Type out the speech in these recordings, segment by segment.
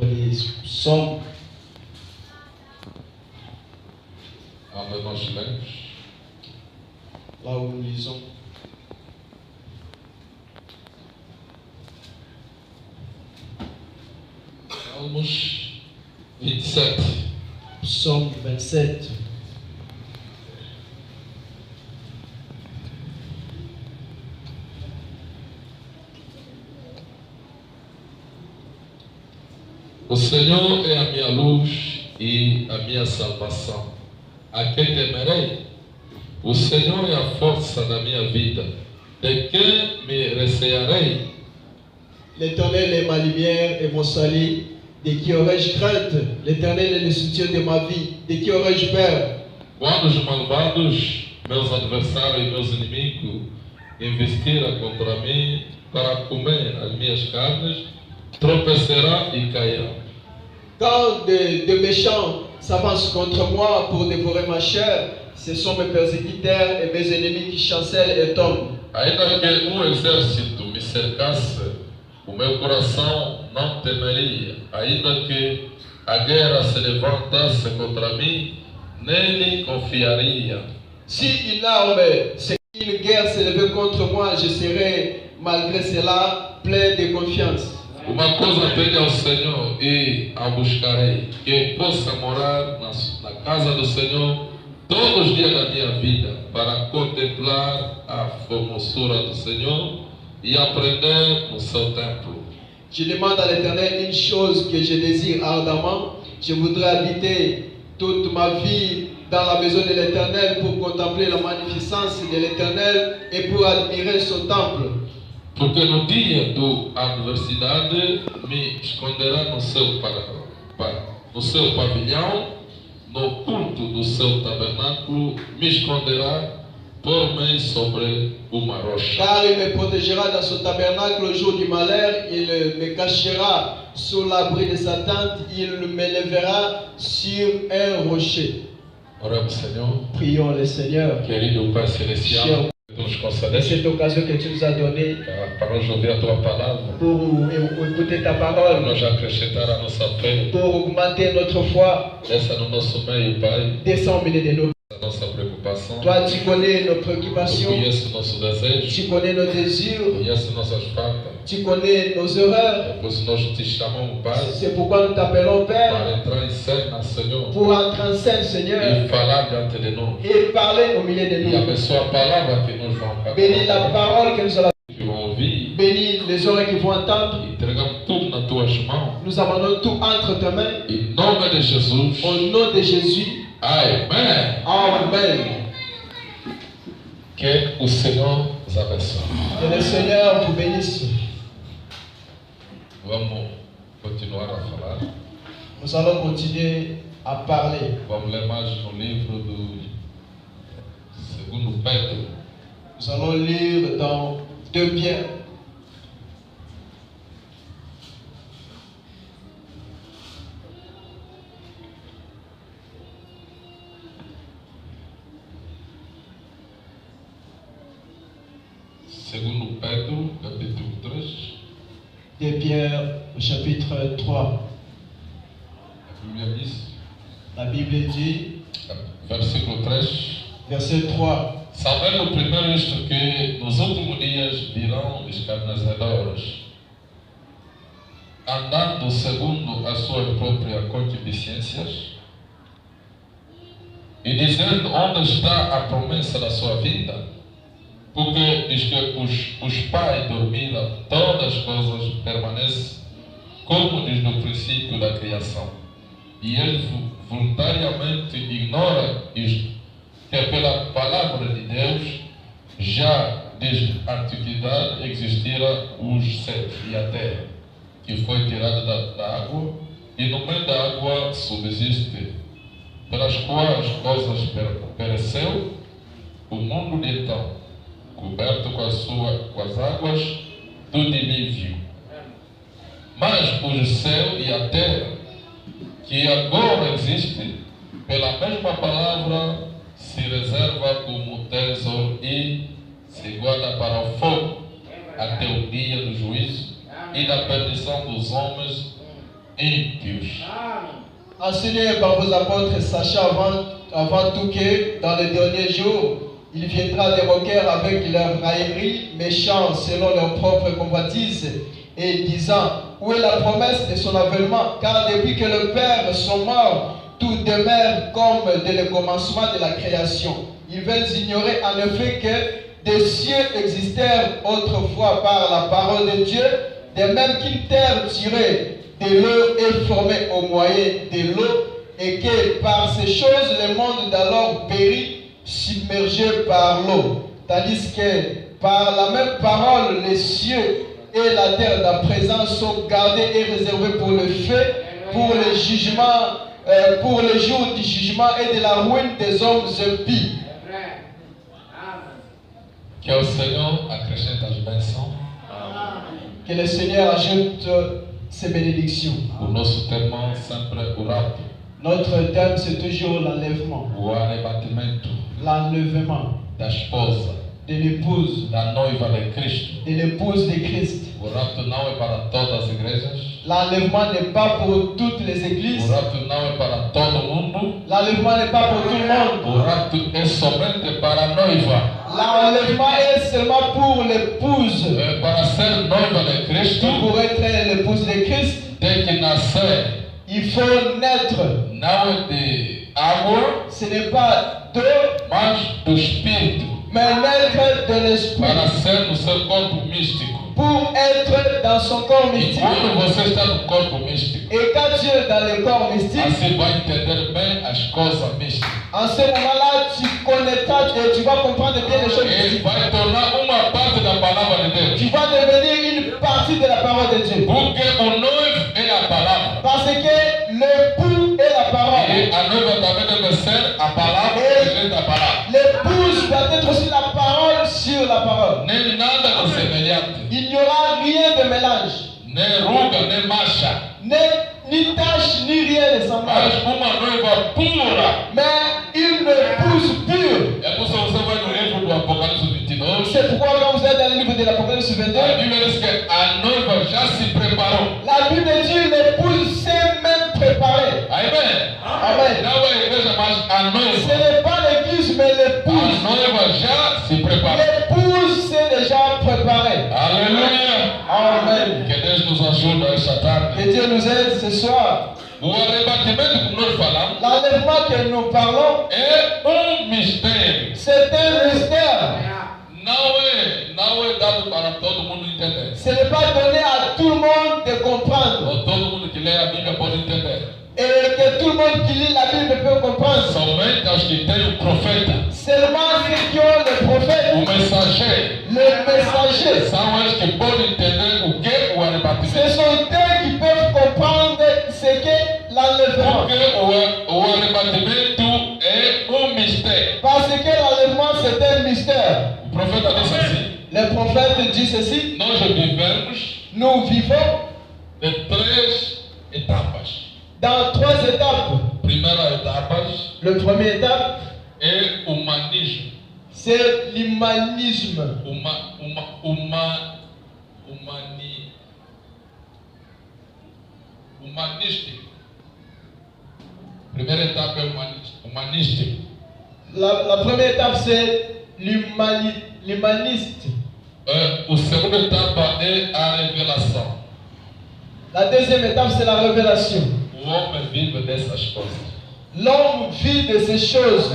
les psaumes. onde nós lemos, Là où nous lisons. Salmos 27. Psaume 27. O Senhor é a minha luz e a minha salvação. A quem temerei? O Senhor é a força da minha vida. De quem me recearei? L'Éternel est ma lumière et mon salut. De qui aurais-je crainte? L'Éternel est le soutien de ma vie. De qui aurais-je peur? Quando os malvados, meus adversários e meus inimigos, investiram contra mim para comer as minhas carnes, tropeçarão e cairão. Quand de méchants s'avancent contre moi pour dévorer ma chair, ce sont mes persécuteurs et mes ennemis qui chancellent et tombent. Ainda que um exército me cercasse, o meu coração não temeria. Ainda que a guerra se levantasse contra mim, nele confiaria. Si une arme, si une guerre s'élevait contre moi, je serais malgré cela plein de confiance. Uma coisa tenho ao Senhor e a buscarei, que possa morar na casa do Senhor todos os dias da minha vida, para contemplar a formosura do Senhor e aprender no seu templo. Je demande à l'Éternel une chose que je désire ardemment. Je voudrais habiter toute ma vie dans la maison de l'Éternel pour contempler la magnificence de l'Éternel et pour admirer son temple. Porque no dia da adversidade me esconderá no seu pavilhão, no culto do seu tabernáculo me esconderá por meio sobre uma rocha. Car il me protégera dans son tabernacle au jour du malheur, il me cachera sous l'abri de sa tente, il m'élèvera sur un rocher. Oramos, Senhor. Prions le Seigneur. Querido Pai Celestial, Cher, tu nos et concedeste cette occasion que tu nous as donnée para nós ouvir a tua palavra, pour écouter ta para parole, nós acrescentar a nossa fé. pour augmenter notre foi, Desça no nosso meio, Pai, descends au milieu de nous. a nossa preocupação. Toi, tu connais nos Tu préoccupations, conhece o nosso desejo, tu connais nos désirs, conhece nossas faltas. tu connais nos erreurs. É por isso nós te chamamos, Pai, C'est pourquoi nous t'appelons Père, para entrar em cena, Senhor, pour entrer en scène, Seigneur, e falar diante de nós. et parler au milieu de E nous. abençoa a palavra que nos vão Bénis la parole que nous allons, que vão ouvir. bénis les oreilles qui vont entendre. Entregamos tudo nas tuas mãos. Nous abandonnons tout entre tes mains. Em nome de Jesus. Au nom de Jésus. Amém. Amen. Que o Senhor os abençoe. Que le Seigneur vous bénisse. Vamos continuar a falar. Nous allons continuer à parler. Vamos ler mais no livro do segundo Pedro. Nous allons lire dans 2 Pierre. Segundo Pedro, capítulo 3. 2 Pierre, au chapitre 3. A Bíblia diz, La Bible dit, versículo 3. verset 3. Sabendo primeiro isto, que nos últimos dias virão escarnecedores, andando segundo as suas próprias concupiscências, e dizendo onde está a promessa da sua vida, porque diz que os pais dormiram, todas as coisas permanecem como diz no princípio da criação. E eles voluntariamente ignoram isto, que pela palavra de Deus já desde a antiguidade existiram os céus e a terra, que foi tirada da água, e no meio da água subsiste, pelas quais coisas pereceu o mundo de então, coberto com as águas do dilúvio. Mas o céu e a terra, que agora existem, pela mesma palavra, se reserva como tesouro e se guarda para o fogo, até o dia do juízo e da perdição dos homens, ímpios. Enseignez par vos apôtres, sachez avant tout que dans les derniers jours, il viendra des moqueurs avec leur raillerie, méchants selon leur propre convoitise, et disant, où est la promesse de son avènement? Car depuis que les pères sont morts, tout demeure comme dès le commencement de la création. Ils veulent ignorer en effet que des cieux existèrent autrefois par la parole de Dieu, de même qu'une terre tirée de l'eau est formée au moyen de l'eau, et que par ces choses le monde d'alors périt, submergé par l'eau. Tandis que par la même parole, les cieux et la terre d'à présent sont gardés et réservés pour le feu, pour le jugement, pour le jour du jugement et de la ruine des hommes impies. Que o Senhor acrescente as bênçãos. Que le Seigneur ajoute ses bénédictions. O nosso tema sempre o rapto, Notre thème, c'est toujours l'enlèvement. o arrebatamento L'enlèvement da esposa, de l'épouse, da noiva de Cristo. de l'épouse de Christ. O rapto não é para todas as igrejas. L'enlèvement n'est pas pour toutes les O églises. rapto não é para todo mundo. L'enlèvement n'est pas pour tout le monde. O rapto é somente para a noiva. L'enlèvement est seulement pour l'épouse. Para ser noiva de Cristo, Pour être l'épouse de Christ, tem que nascer. il faut naître. Não é de água, Ce n'est pas d'eau, mas do Espírito. mais naître de l'esprit. Para ser no seu corpo místico. Pour être dans son corps E mystique. quando você está no corpo místico, Et quand tu es dans le corps mystique, assim vai entender bem as coisas místicas. en ce moment-là, tu connaîtras et tu vas comprendre bien les choses Ele mystiques. vai tornar uma parte da palavra de Deus. Tu vas devenir une partie de la parole de Dieu. Porque o noivo é a palavra. Parce que l'époux est la E parole. a noiva também deve ser a palavra e a gente a palavra. L'épouse doit être aussi la parole sur la parole. Nem nada de semelhante. Il n'y aura rien de mélange. Nem ruga, nem mancha. Ni tache, ni rien de semblable. Mas uma noiva pura. Mais une épouse pure. É por isso que você vai no livro do Apocalipse 22. C'est pourquoi quand vous êtes dans le livre de l'Apocalypse 22, A Bíblia diz que a noiva já se preparou. la Bible dit l'épouse s'est même préparée. Amém? Amen. Não é a igreja, mas a Ce noiva. n'est pas l'église, mais A l'épouse. noiva já se preparou. L'épouse s'est déjà préparée. Aleluia! Amen. Que Deus nos ajude esta tarde. Que Dieu nous aide ce soir. O arrebatamento que nós falamos L'enlèvement que nous parlons, é mistério. c'est un mystère. Não é dado para todo mundo entender. Ce n'est pas donné à tout le monde de comprendre. Ou todo mundo que lê a Bíblia pode entender. Et que tout le monde qui lit la Bible peut comprendre. Somente os que têm o profeta, Seulement ceux qui ont le prophète, o mensageiro, le messager, são os que podem entender o que é o ce arrebatamento. sont eux qui peuvent comprendre ce qu'est l'enlèvement. Porque o arrebatamento é mistério. Parce que l'enlèvement c'est un mystère. O profeta disse assim: Le prophète dit ceci, nós vivemos nous vivons de três etapas. dans 3 étapes. Primeira etapa Le première étape, é o humanismo. c'est l'humanisme. Humanístico. Primeira etapa é humanístico. La première étape, c'est l'humaniste. A segunda etapa é a revelação. La deuxième étape, c'est la révélation. O homem vive dessas coisas. L'homme vit de ces choses.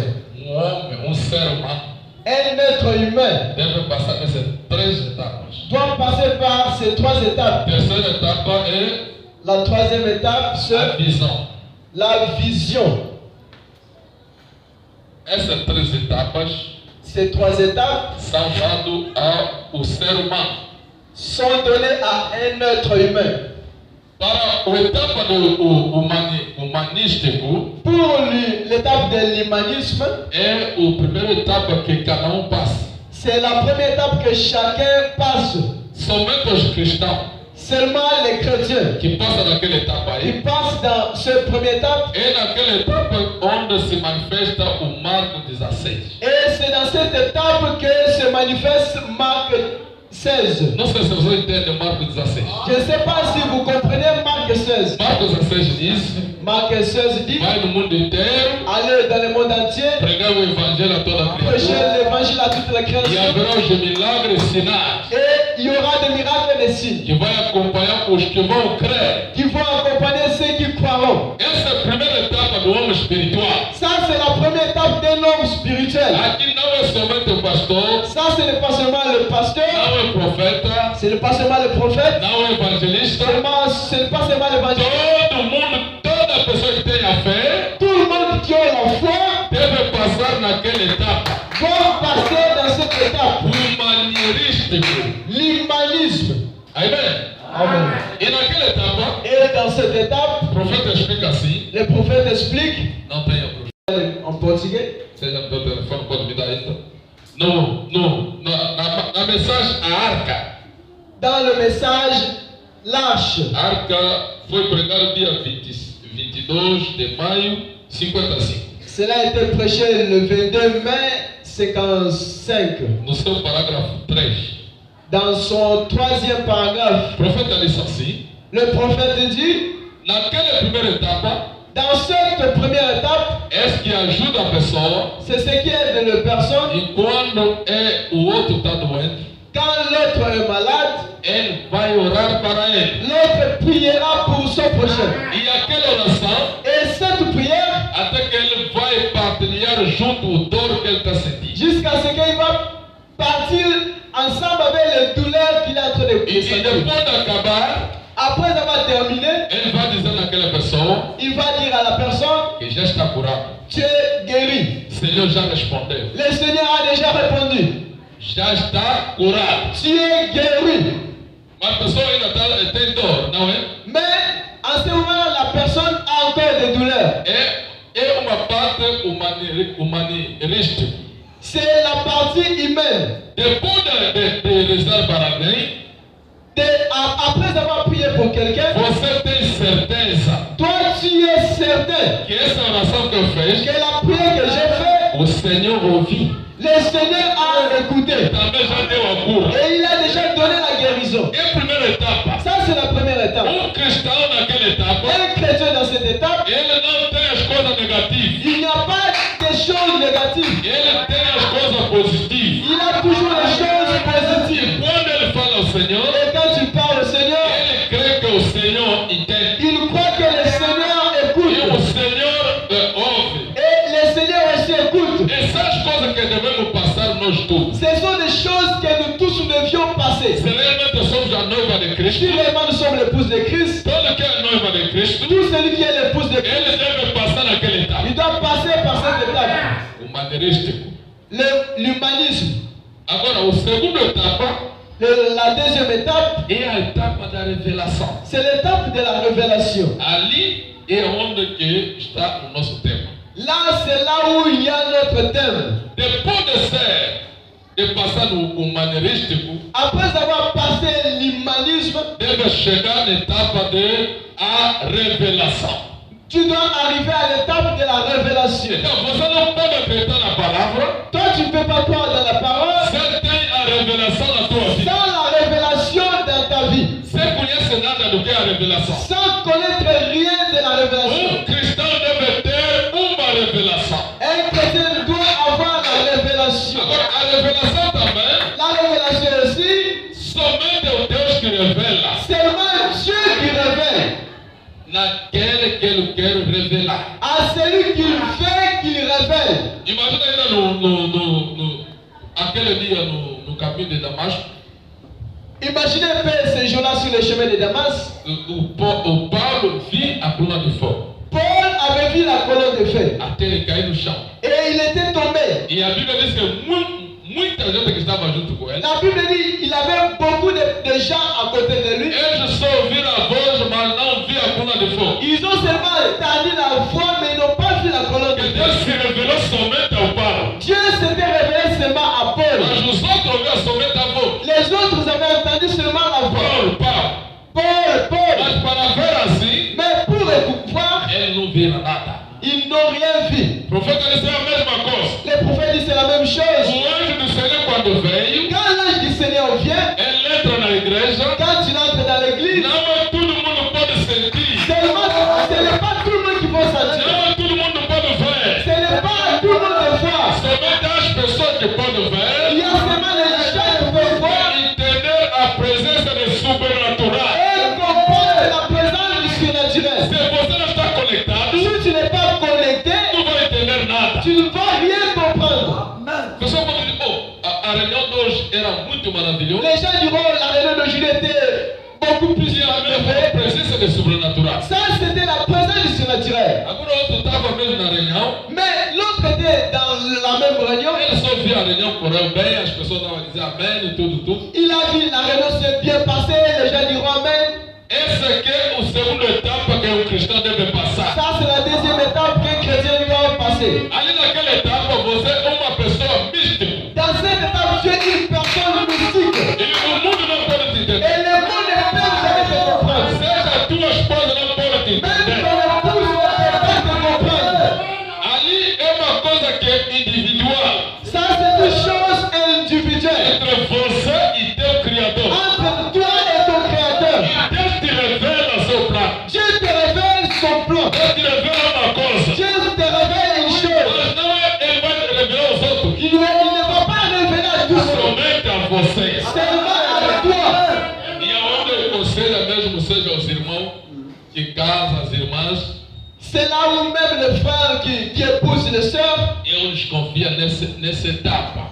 Homem, ser humano, Un être humain deve passar nessas três etapas. doit passer par ces 3 A étapes. terceira etapa é La troisième étape, a c'est visão. la vision. Essas três etapas Ces 3 étapes são dadas ao ser humano. sont données à un être humain. Para a etapa do humanístico, Pour l'étape de l'humanisme, é a primeira etapa que cada passa. c'est la première étape que chacun passe. Somente os cristãos Seulement les chrétiens que passam naquela etapa qui aí, passent dans cette première étape. é naquela etapa onde se manifesta o Marco 16. Et c'est dans cette étape que se manifeste Marc 16. Não sei se você entende Marco 16. Je ne sais pas si vous comprenez Marc 16. Marco Marc 16 dit, vai no mundo inteiro, allez dans le monde entier, pregar o evangelho a toda prêchez criatura, l'évangile à toute la e création. haverá os milagres e sinais Et il y aura des miracles et des signes que vai acompanhar os que vão crer. qui vont accompagner ceux qui croiront. Essa é a primeira etapa do homem espiritual. Ça, c'est la première étape d'un homme spirituel. Aqui não é somente o pastor, Ça, ce n'est pas seulement le pasteur, não é o profeta, ce n'est pas seulement le prophète, não é o evangelista. ce n'est pas seulement l'évangile. Todo mundo, toda pessoa que tem a fé, Tout le monde qui a la foi deve passar naquela etapa. va passer dans cette étape. O manierístico. L'humanisme. Amen. Amen. E naquela etapa, Et dans cette étape, o profeta explica assim. le prophète explique, Não tem a en portugais, seja no teu telefone, pode me dar ainda. Na mensagem, a arca. dans le message, l'arche. A arca foi pregada dia 22 de maio 55. Cela a été prêché le 22 mai 55. No seu parágrafo 3. Dans son troisième paragraphe, O profeta disse assim. le prophète dit, Naquela primeira etapa, dans cette première étape, é que ajuda a pessoa. c'est ce qui aide les personnes. E quando o outro está doente, Quand l'autre est malade, ele vai orar para ele. l'autre priera pour son prochain. E aquela oração, Et cette prière, até que ele vai partilhar junto o dor que ele está sentindo. jusqu'à ce qu'il va partir ensemble avec les douleurs qu'il est en train de E ressentir. depois de acabar, Après avoir terminé, ele vai dizer naquela pessoa il va dire à la personne, que já está curado. tu es guéri. O Senhor já respondeu. Le Seigneur a déjà répondu, Já está curado. tu es guéri. Mas a pessoa ainda tem dor, não é? Mais en ce moment, la personne a encore des douleurs. É uma parte humanística. C'est la partie humaine. Depois de rezar para alguém, Après avoir prié pour quelqu'un, você tem certeza toi tu es certain que essa oração que eu fiz, que la prière que j'ai faite, o Senhor ouviu. le Seigneur a écouté. Também já deu a cura. Et il a déjà donné la guérison. É a primeira etapa. Ça, c'est la première étape. Cristão naquela etapa, Un chrétien dans cette étape, ele não tem as coisas negativas. il n'y a pas de choses négatives. Ele tem as coisas positivas. Il a toujours les choses positives. Quando ele fala ao Senhor, Et quand tu parles au Seigneur, ele crê que o Senhor entende. il croit que le Seigneur E o écoute. Senhor ouve. Et le Seigneur aussi écoute. Essas coisas que devemos passar nós todos. Ce sont des choses que nous tous nous devions passer. Se realmente somos a noiva de Cristo, Si vraiment nous sommes l'épouse de Christ, todo que é a noiva de Cristo, tout celui qui est l'épouse de Christ, ele deve passar naquela etapa. il doit passer par cette étape. O maneirístico. L'humanisme. Agora, a segunda etapa La deuxième étape, é a etapa da revelação. c'est l'étape de la révélation. Ali é onde que está o nosso tema. Là, c'est là où il y a notre thème. Depois de passar no maneirístico, Après avoir passé l'humanisme, deve chegar na etapa de a revelação. tu dois arriver à l'étape de la révélation. Então, você não pode acreditar na palavra Toi, tu ne peux pas croire dans la parole sem ter a revelação na tua vida. sans la révélation dans ta vie. Sem conhecer nada do que é a revelação. Sans connaître rien de la révélation. Cristão deve ter uma revelação. Un chrétien doit avoir la révélation. Agora, a revelação também, La révélation aussi, somente o Deus que revela seulement Dieu qui révèle. naquele que Ele quer revelar. À celui qu'il fait, qu'il révèle. Imagina ainda aquele dia no caminho de Damasco, Imaginez un peu ces jours-là sur le chemin de Damas. o Paulo viu a coluna de fogo Paul avait vu la colonne de feu. até ele cair no chão. Et il était tombé. E a Bíblia diz que muita gente que estava junto com ele, La Bible dit qu'il avait beaucoup de gens à côté de lui. eles só ouviram a voz, mas não viram a coluna de fogo. Ils ont seulement entendu la voix, mais ils n'ont pas vu la colonne de Que feu. Deus se revelou somente ao Paulo, Dieu s'était révélé seulement à Paul. mas os outros ouviram somente a voz. Les autres avaient entendu seulement la voix. Paulo. Paul. Mas para ver assim, Mais pour voir, ele não vira nada. ils n'ont rien vu. O profeta disse a mesma coisa. Les prophètes disent c'est la même O chose. anjo do Senhor, quando veio, Quand l'ange du Seigneur vient, ele entra na igreja. quand tu entres dans l'église, Não é todo mundo pode sentir seulement, ce n'est pas tout le monde qui beaucoup plus Qui a même élevé. la présence du surnaturel. Ça, c'était la présence du surnaturel. Agora outro estava mesmo na reunião. Mais l'autre était dans la même réunion. Ele só via a reunião correu bem, as pessoas estavam a dizer amém e tudo. Il a dit la réunion s'est bien passée, les gens diront Amen. Essa aqui é a segunda etapa que um cristão deve passar. Ça, c'est la deuxième étape qu'un chrétien doit passer. Ali naquela etapa você é uma pessoa mística. Dans cette étape, tu es une personne mystique. E o mundo não pode te Et entender. le monde ne peut jamais te comprendre. Seja a tua esposa não pode te Même entender. ton épouse ne peut pas te comprendre. Ali é uma coisa que é individual. Ça, c'est une chose individuelle. Entre você e teu Criador. Entre toi et ton Créateur. E Deus te revela seu plano. Dieu te révèle son plan. Deus te revela uma coisa. Dieu te révèle une chose. Mas não é ele vai te revelar aos outros. Il ne va pas révéler à tous. Somente a vocês. Seulement à toi. E aonde eu aconselho mesmo seja os irmãos que casam, as irmãs, C'est là où même les frères qui épousent les sœurs. eu desconfio nessa etapa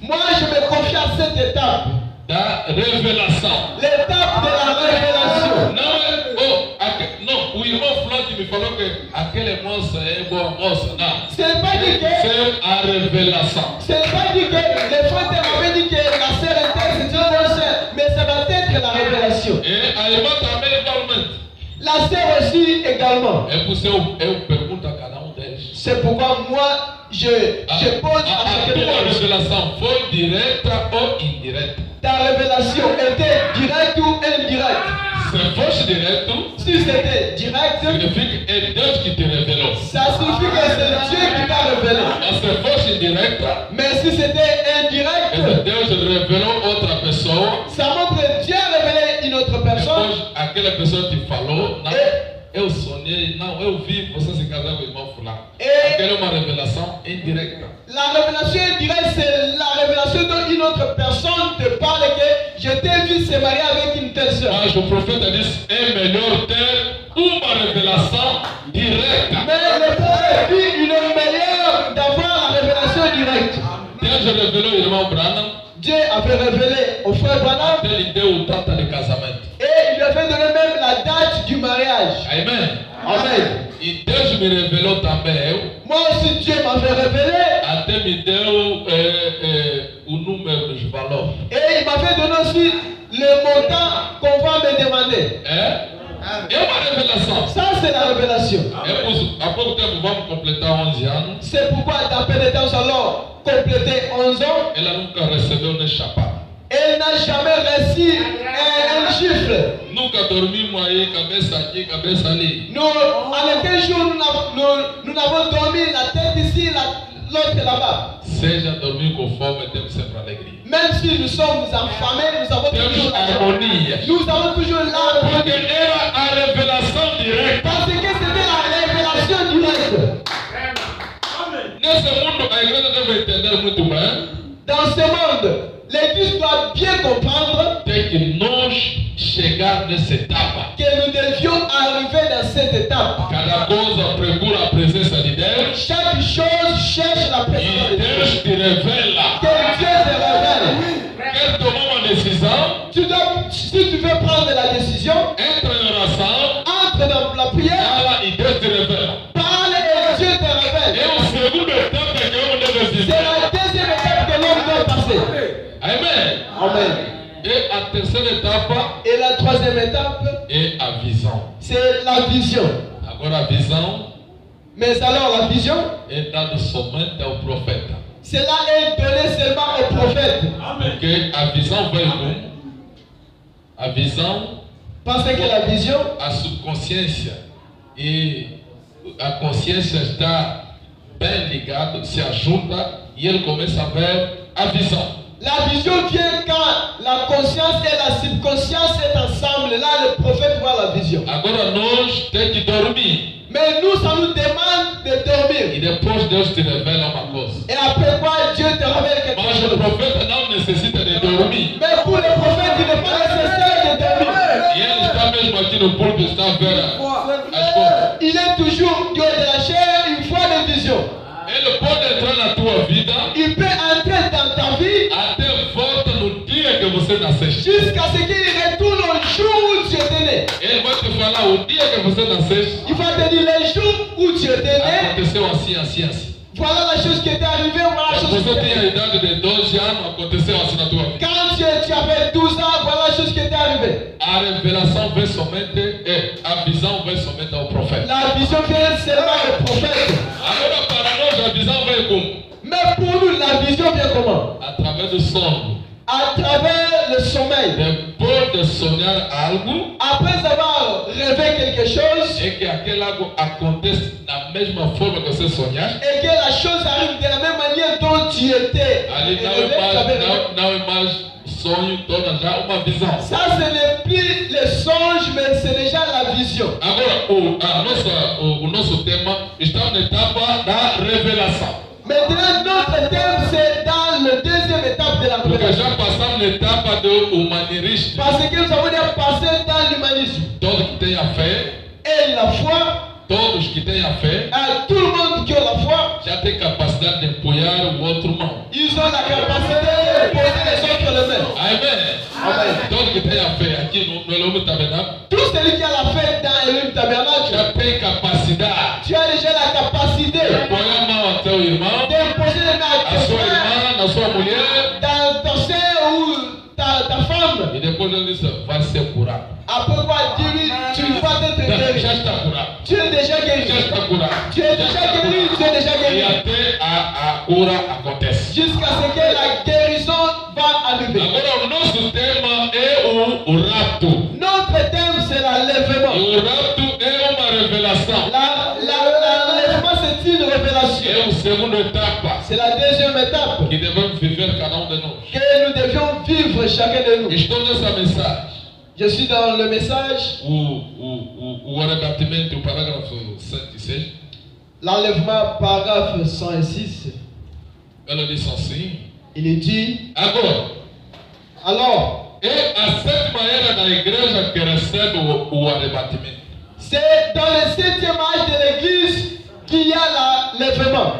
Moi, je me confie à cette étape. da revelação. L'étape de la révélation. Não é, não, o irmão Flávio me falou que aquela moça é boa moça. Não. C'est pas dit que, Ser a revelação. c'est pas dit que les frères m'avaient dit que la sœur était c'est une bonne sœur, mais ça va être la révélation. E a irmã também igualmente. La sœur aussi également. É por isso eu pergunto a cada deles. C'est pourquoi moi, je pose à A chacun tua d'eux. revelação foi direta ou indireta? Ta révélation était directe ou indirecte? Se fosse direto, Si c'était direct, significa que é Deus que te revelou. ça signifie que c'est Dieu qui t'a révélé. Mas se fosse indireta, Mais si c'était indirect, Deus revelou outra pessoa. ça montre que Dieu a révélé une autre personne. Depois aquela pessoa te falou, não, eu sonhei, não, eu vi você se casar com o irmão fulano. Aquela é uma revelação indireta. La révélation indirecte, c'est la révélation dont une autre personne te parle que je t'ai vu se marier avec une telle sœur. Mas o profeta disse, é melhor ter uma revelação direta. Mais le prophète dit il est meilleur d'avoir la révélation directe. Deus revelou o irmão Branham, Dieu avait révélé au frère Branham até lhe deu data de casamento. et il lui avait donné même la date du mariage. Amém? Amen. E Deus me revelou também, Moi aussi Dieu m'avait révélé até me deu o número dos valores. et il m'avait donné aussi le montant qu'on va me demander. É uma revelação. Ça c'est la révélation. Há pouco tempo vamos completar 11 anos. C'est pourquoi dans peu de temps nous allons compléter 11 ans. Ela nunca recebeu nem chapéu. Elle n'a jamais reçu un chiffre. Nunca dormimos aí, cabeça aqui, cabeça ali. Nous, en quel jour nous n'avons dormi la tête ici, l'autre là-bas. Seja dormir com fome, temos sempre alegria. Même si nous sommes affamés, nous avons toujours Temos la harmonia. Nous avons toujours Porque l'arbre. era a revelação direta. Parce que c'était la révélation directe. Nesse mundo, a igreja deve entender muito bem. Dans ce monde, l'Église doit bien comprendre Tem que nós chegar nessa etapa. que nous devions arriver dans cette étape. Cada coisa procura a presença de Deus. Chaque chose cherche la présence E de Dieu. Deus te revela. Que Dieu te révèle. Quer tomar uma decisão? Si tu veux prendre la décision, Entra em oração. entre dans la prière, Fala e Deus te revela. parle et Dieu te révèle. É a segunda etapa que eu devo C'est dizer. la deuxième étape que l'homme doit passer. Amém? Amen. E a terceira etapa Et la troisième étape, é a visão. c'est la vision. Agora a visão Mais alors la vision, é dada somente ao profeta. cela est donné seulement au prophète. Porque a visão veio com a visão, Parce que la vision, a subconsciência e a consciência está bem ligado, se ajuda e ele começa a ver a visão. la vision vient quand la conscience et la subconscience sont ensemble. Là, le prophète voit la vision. Agora nós temos que dormir Mais nous, ça nous demande de e dormir. depois Deus te revela uma coisa. Et après quoi, Dieu te révèle quelque Mas o chose. profeta não necessita de dormir. Mais pour le prophète, il n'est pas nécessaire de dormir. E ele está mesmo aqui no púlpito, está a ver as coisas. Il est toujours Dieu de la chair, une fois de vision. Ele pode entrar na tua vida Il peut entrer dans ta vie até volta no dia que você nasceste. jusqu'à ce qu'il retourne au jour où falar o dia que você nasceu, Il va te dire les jours où tu étais né. aconteceu assim, assim, assim. Voilà la chose qui était arrivée, voilà la Quando chose qui você était tinha a arrivée. idade de 12 anos, aconteceu assim na tua vida. Quand tu avais 12 ans, voilà la chose qui était arrivée. A revelação vem somente, a visão vem somente ao profeta. La vision vient seulement au prophète. Agora para nós a visão vem como? Mais pour nous, la vision vient comment? Através do sono. À travers le sommeil. Depois de sonhar algo, Après avoir rêvé quelque chose, é que aquele algo acontece da mesma forma que você sonhaste. et que la chose arrive de la même manière dont tu étais. Ali élevé, tu avais rêvé. não é mais sonho, torna já uma visão. Ça, ce n'est plus le songe, mais c'est déjà la vision. Agora, o nosso tema está na etapa da revelação. Maintenant, notre thème, c'est dans la deuxième étape de la Porque révélation. já passamos na etapa do humanismo. Parce que nous avons déjà passé dans l'humanisme. Todos que têm a fé, Et la foi, todos que têm a fé, à tout le monde qui a la foi, já tem capacidade de apoiar o outro irmão. ils ont la capacité de poser les autres mains. Amém? Amen. Todos que têm a fé aqui no Elohim Tabernáculo, Tout celui qui a la foi dans Elohim Tabernacle, já tem capacidade tu as déjà la capacité de apoiar a mão ao teu irmão, d'imposer les mains à a tes sua frères, irmã, na sua mulher, dans ton sein ou ta femme. e depois ele diz, vai ser curado. Après quoi, dis-lui, tu vas être guéri. Já está curado. Tu es déjà guéri. Já está curado. Tu es déjà guéri, tu es déjà E guéri. até a cura acontece. Jusqu'à ce que la guérison va arriver. Agora o nosso tema é o rapto. Notre thème, c'est l'enlèvement. E o rapto é uma revelação. L'enlèvement, c'est une révélation. É a segunda etapa C'est la deuxième étape que devemos viver cada de nós. que nous devions vivre chacun de nous. Estou nessa mensagem. Je suis dans le message, O arrebatamento, o parágrafo 106, l'enlèvement, paragraphe 106. ela diz assim. Il dit, Agora, alors, é a sétima era da igreja que recebe o arrebatamento. c'est dans le 7e âge de l'église qu'il y a l'enlèvement.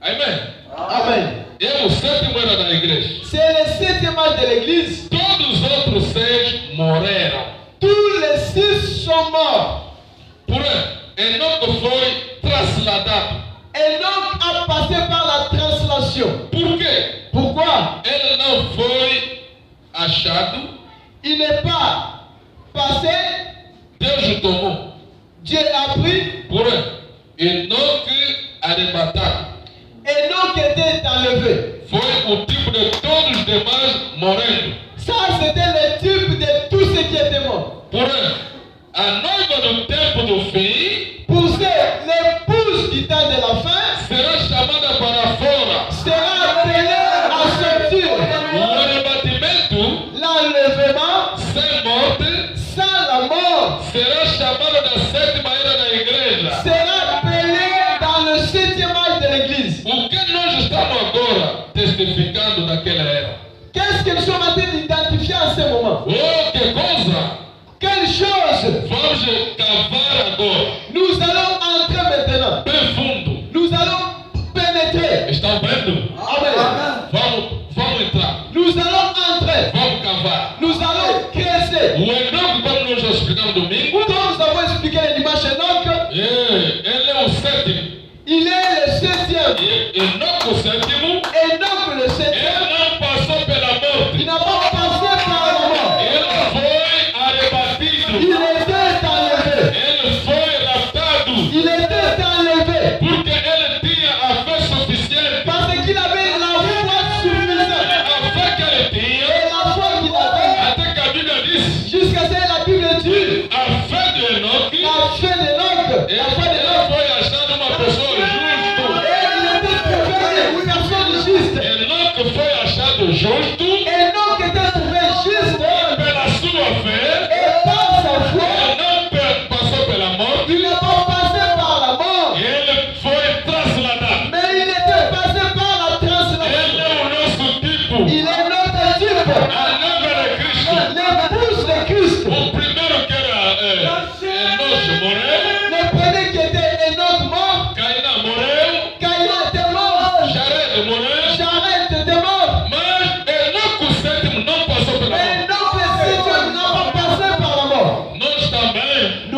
Amém? Amen. É o sétimo era da igreja. C'est le 7e âge de l'église. Todos os outros 6 morreram. Tous les 6 sont morts. Porém, Enoque foi trasladado. Enoch a passé par la translation. Por quê? Pourquoi? Ele não foi achado. Il n'est pas passé. Deus o tomou. Dieu a pris. Porém, Enoque arrebatado. Enoch était enlevé. Foi o tipo de todos os demais morrendo. Ça, c'était le type de tous ceux qui étaient morts. Porém, a noiva do tempo do fim Pour ceux, l'épouse du temps de la fin será chamada para fora. sera appelée à sortir. O arrebatamento L'enlèvement, sem morte sans la mort, será chamado da sétima era da igreja. sera appelée dans le 7e âge de l'église. O que nós estamos agora testificando daquela era? Qu'est-ce que nous sommes en train d'identifier en ce moment? Oh, que coisa! Quelle chose? Vamos cavar agora, Nous allons entrer maintenant. bem fundo. Nous allons pénétrer. Estão vendo? Amen. Vamos entrar. Nous allons entrer. Vamos cavar. Nous allons crescer. O Enoque, como nós já explicamos domingo, Comme nous avons expliqué le dimanche Enoch, ele é o sétimo. il est le 7e. E Enoque, o sétimo, Enoch le 7e, ele não passou pela morte. il n'a pas passé par la mort. Ele foi arrebatido. Il était enlevé. Ele foi raptado. Il était enlevé. Porque ele tinha a fé suficiente. Parce qu'il avait la foi suffisante. A fé que ele tinha, Et la foi qu'il avait, até que a Bíblia diz, jusqu'à ce que la Bible dit, a fé de Enoque, la foi d'Enoch, la foi ele d'Enoch, foi achado uma pessoa justa. et il était trouvé une personne juste. Enoque foi achado justo Enoch était trouvé juste pela sua fé. et par sa foi, Ele não passou pela morte. il n'est pas passé par la mort, Ele foi trasladado. mais il était passé par la Ele translation. é o nosso tipo. Il est notre type, A noiva de Cristo. l'épouse de Christ. O primeiro que era Enoque morreu. Le premier qui était Enoch mort, Caína morreu. Caïn était mort, Jared morreu. Jared était mort, Mas Enoque o sétimo não passou pela mais morte. Enoch le 7e n'a pas passé par la mort. Nós também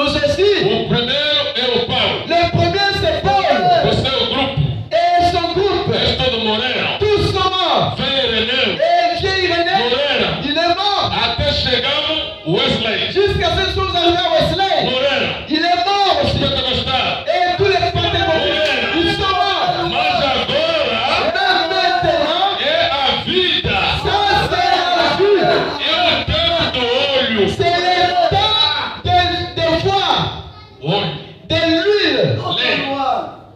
Wesley. Jusqu'à ce que nous arrivions à Wesley. Morreram. Il est mort Os aussi. pentecostais. Et tous les pentecôtistes, ils sont morts. Mas agora Mais maintenant, é a vida. ça c'est la vie. É o tempo do olho. C'est le temps de voir, Olho. de l'huile. Lei.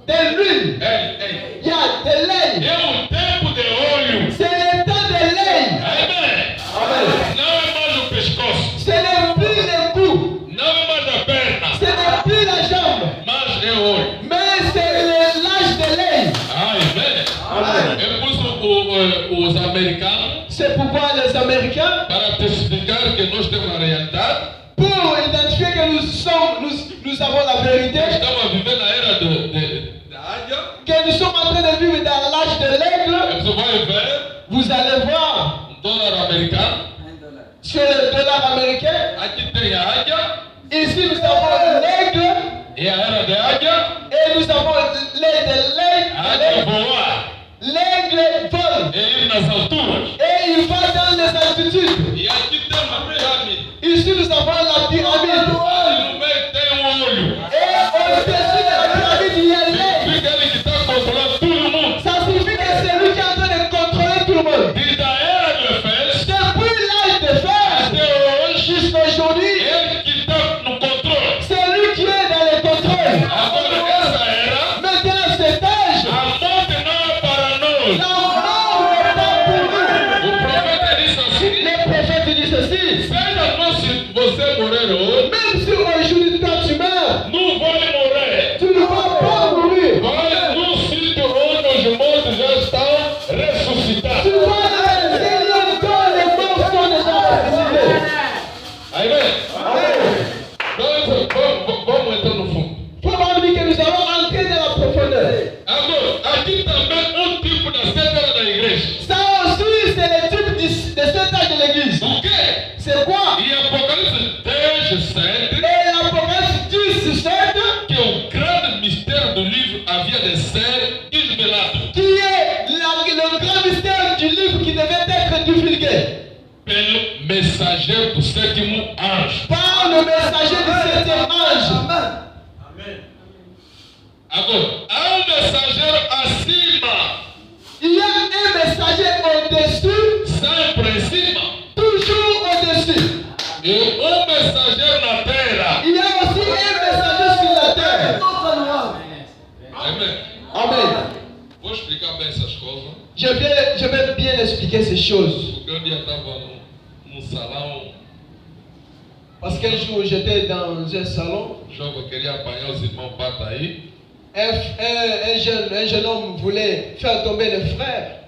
De l'huile. Ei. Il y a de l'ail. É o tempo de olho. C'est le temps de l'ail. Amém. Amen. Não é mais o pescoço. Ce n'est plus le cou. Não é mais a perna. Ce n'est plus la jambe. Mas é o olho. Mais c'est l'âge de l'ail. Amém. Amen. Eu pus os americanos C'est pourquoi les Américains, para testificar que nós temos a realidade. pour identifier que nous avons la vérité, Estamos a viver na era da águia. que nous sommes en train de vivre dans l'âge de l'aigle, Você vai ver vous allez voir dólar americano. sur le dollar américain, Aqui tem a águia ici nous avons l'aigle e a era da águia. et nous avons l'aile de A águia l'aigle. voar L'aigle vole e ir nas alturas. et il va dans les altitudes. E aqui tem uma pirâmide. Ici nous avons la pyramide. Ali no meio tem um olho. Et au-dessus de la pyramide, il y a l'aigle. Fica ele que está controlando todo mundo. Ça signifie que c'est lui qui est en train de contrôler tout le monde. Desde a era do Efésio Depuis l'âge de fer até hoje, jusqu'à aujourd'hui, ele que está no controle. c'est lui qui est dans le contrôle. Agora, essa era, Maintenant, cet âge, a morte não é para nós. la mort n'est pas pour nous. O profeta disse assim: Les prophètes disent ceci. seja não se você morrer hoje, Même si aujourd'hui toi tu meurs, não vai morrer. tu ne vas pas mourir. Vai no sítio onde os mortos já estão ressuscitados. Tu vas rester là quand les morts sont déjà ressuscités. Amém? Amen. Então, vamos entrar no fundo. Faut pas dire que nous allons entrer dans la profondeur. Agora, aqui também tipo da seta da igreja. Ça aussi, c'est le type de cet âge de l'église. O quê? C'est quoi? Em Apocalipse 10, 7, Et l'Apocalypse 10, 7, que o grande mistério do livro havia de ser desvelado qui est le grand mystère du livre qui devait être divulgué pelo mensageiro do sétimo anjo. par le messager du septième ange. Agora, há um mensageiro acima, Il y a un messager au-dessus, sempre em cima, toujours au-dessus. e mensageiro na terra. Il y a aussi un messager sur la terre. Amém? Amen. Vou explicar bem essas coisas, Je vais bien expliquer ces choses. porque um dia estava num salão, Parce qu'un jour, j'étais dans un salon. jovem queria apanhar os irmãos Bataí. Un jeune homme voulait faire tomber le frère.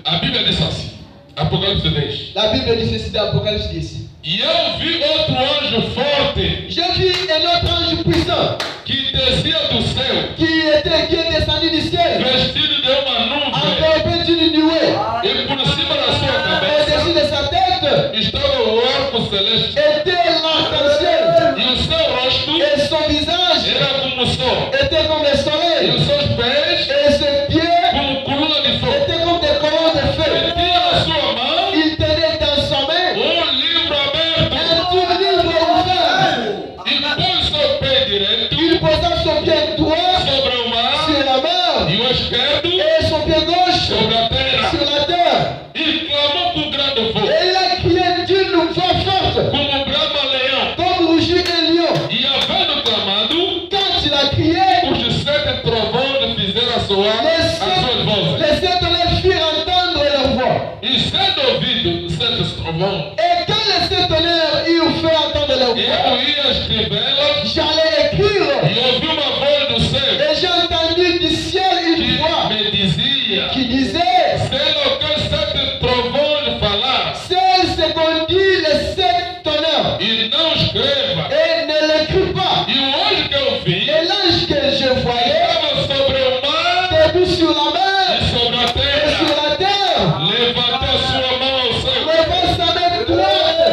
A Bíblia diz assim, Apocalipse 10. La Bible dit ceci dans Apocalypse 10. E eu vi outro anjo forte J'ai vu un autre ange puissant que descia do céu, qui est descendu du ciel, vestido de uma nuvem, enveloppé d'une nuée. e por cima da sua cabeça Au-dessus de sa tête estava o arco celeste, était l'arc-en-ciel. e o seu rosto Et son visage era como o sol, était comme le e soleil. os seus pés Et ses pieds como coluna de fogo. étaient comme des colonnes de Ele feu. tinha na sua mão Il tenait dans sa main livro aberto, un tout livre ouvert. e pôs seu pé direito Il posa son pied droit sobre o mar, sur la mer e o esquerdo et son pied gauche sobre a terra, sur la terre. e clamou com grande voz, Et il a crié d'une voix forte, como brama leão. comme rugit un lion. E havendo clamado, Quand il a crié, os 7 trovões fizeram soar as suas vozes. les sept tonnerres firent entendre leur voix. E sendo ouvido 7 trovões, Et quand les sept tonnerres eurent fait entendre leur voix, eu ia escrevê-las, j'allais écrire. e ouvi uma voz do céu Et j'ai entendu du ciel une voix que me dizia: qui disait, sei o que 7 trovões falar, c'est ce qu'on dit les sept tonnerres. e não escreva. Et ne l'écris pas. E o anjo que eu vi Et l'ange que je voyais, estava sobre o mar debout sur la mer e sobre a et sur terra. la terre, Levantou sua mão ao céu. levant sa main droite.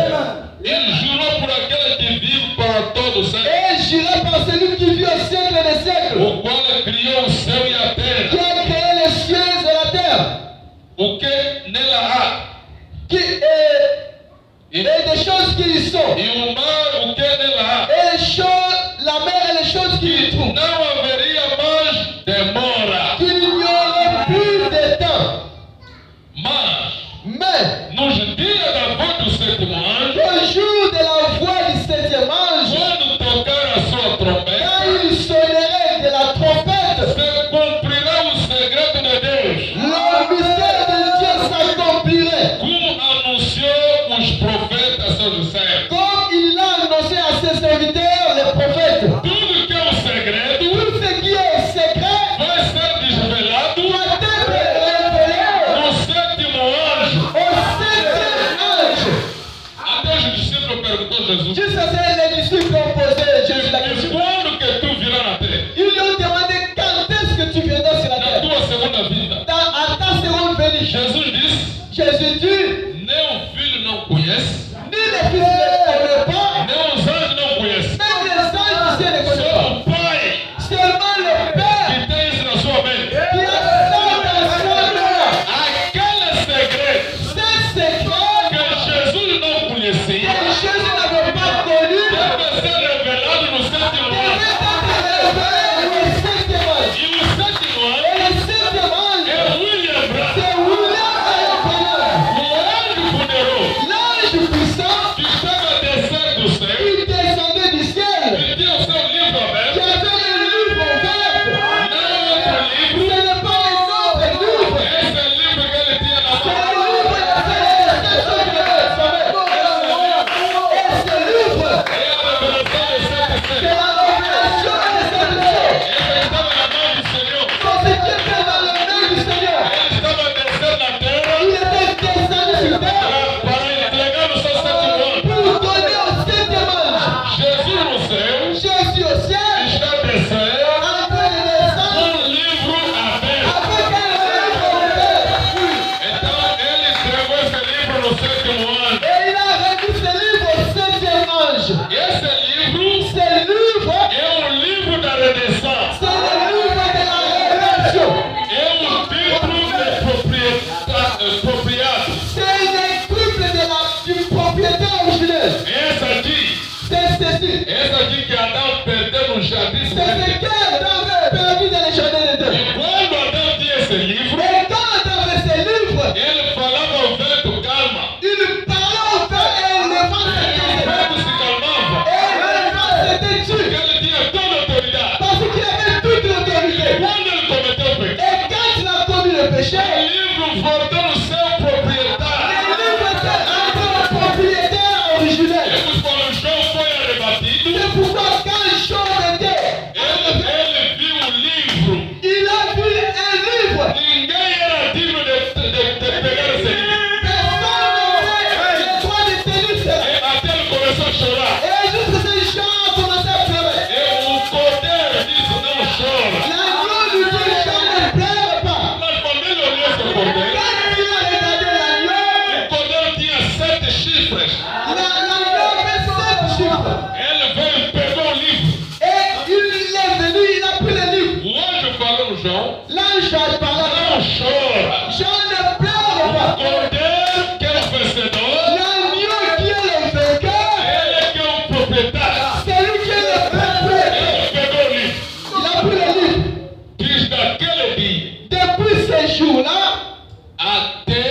Ele jurou por aquele que vive para todo sempre, Et j'irai par celui qui vit au siècle des siècles, o qual criou o céu e a qui terra, a créé les cieux et la terre, o que nela há, qui est, et des choses qui y sont, e o Jésus. Juste après, les disciples ont posé Jésus la E question. quando que tu virá na terra? Ils lui ont demandé quand est-ce que tu viendras sur la Na terre. tua segunda vinda. À ta seconde venue. Jesus disse, Jésus dit, nem o filho não conhece, ni les fils ne connaissent pas, nem os anjos não conhecem. même les anges du ciel ne connaissent Só pas. o Pai Seulement le Père que tem isso na sua mente. qui a ça dans son cœur. Aquele segredo C'est secret que Jesus não que conhecia Jésus n'avait pas connu. deve ser revelado no sétimo ano. Devait être révélé au septième ange. E o sétimo Et ano le septième ange, é William Branham, c'est William Branham. o anjo poderoso L'ange puissant que estava descendo do céu, qui descendait du ciel, que tinha o seu livro qui aberto, avait un livre ouvert. não outro Ce livro, n'est pas un autre livre. esse livro que ele tinha na C'est mão. le livre de la manifestation qu'il avait sommet. Et ce livre, É a revelação do sete c'est séculos. la révélation de cette chose. Esse estava na mão do Senhor. C'est ce qui était dans le nom du Seigneur. Ele estava descendo na terra Il était descendu sur terre para entregar no seu sétimo ano. pour donner au septième ange. Jesus no céu Jésus au ciel, está descendo en train de descendre livro aberto. avec un livre ouvert. Então ele entregou esse livro no sétimo ano. Et il a remis ce livre au septième ange. Esse livro Ce livre, é o livro da redenção. c'est le livre de la révélation. É o título de propriedade. C'est le triple du propriétaire originel. Essa aqui, C'est ceci. essa aqui que Adão perdeu no jardim. C'est ce qu'Adam avait perdu dans les jardins d'Éden. E quando Adão tinha esse livro, Et quand Adam avait ce livre, ele falava ao vento, calma. il parlait au vent et le vent E o s'était vento se calmava. Et le vent s'était Porque tué. ele tinha toda a autoridade. Parce qu'il avait toute l'autorité. Quando ele cometeu o pecado, Et quand il a commis le péché, o livro voltou no seu le proprietário. livre était entré au propriétaire originel. E quando João foi arrebatido, C'est pourquoi quand Job était, ele viu o livro. il a vu un livre. Ninguém era digno de pegar esse livro. Personne n'avait le droit de tenir E cela. até ele começou a chorar. Et juste ces gens ont commencé à pleurer. E o cordeiro disse, não chora. L'agneau lui dit, Jean ne pleure pas. Mas quando ele olhou esse cordeiro, Quand il a regardé l'agneau, o cordeiro tinha 7 chifres. l'agneau avait 7 chiffres. Ele veio e pegou o livro. Et il est venu, il a pris le livre. O anjo falou no João, L'ange a parlé. não chora. Jean ne pleure O pas. cordeiro que é o vencedor, L'agneau qui est le vainqueur, ele que é o proprietário. c'est lui qui est le propriétaire. Ele pegou o livro. Il a pris le livre. Diz daquele dia Depuis ce jour-là, até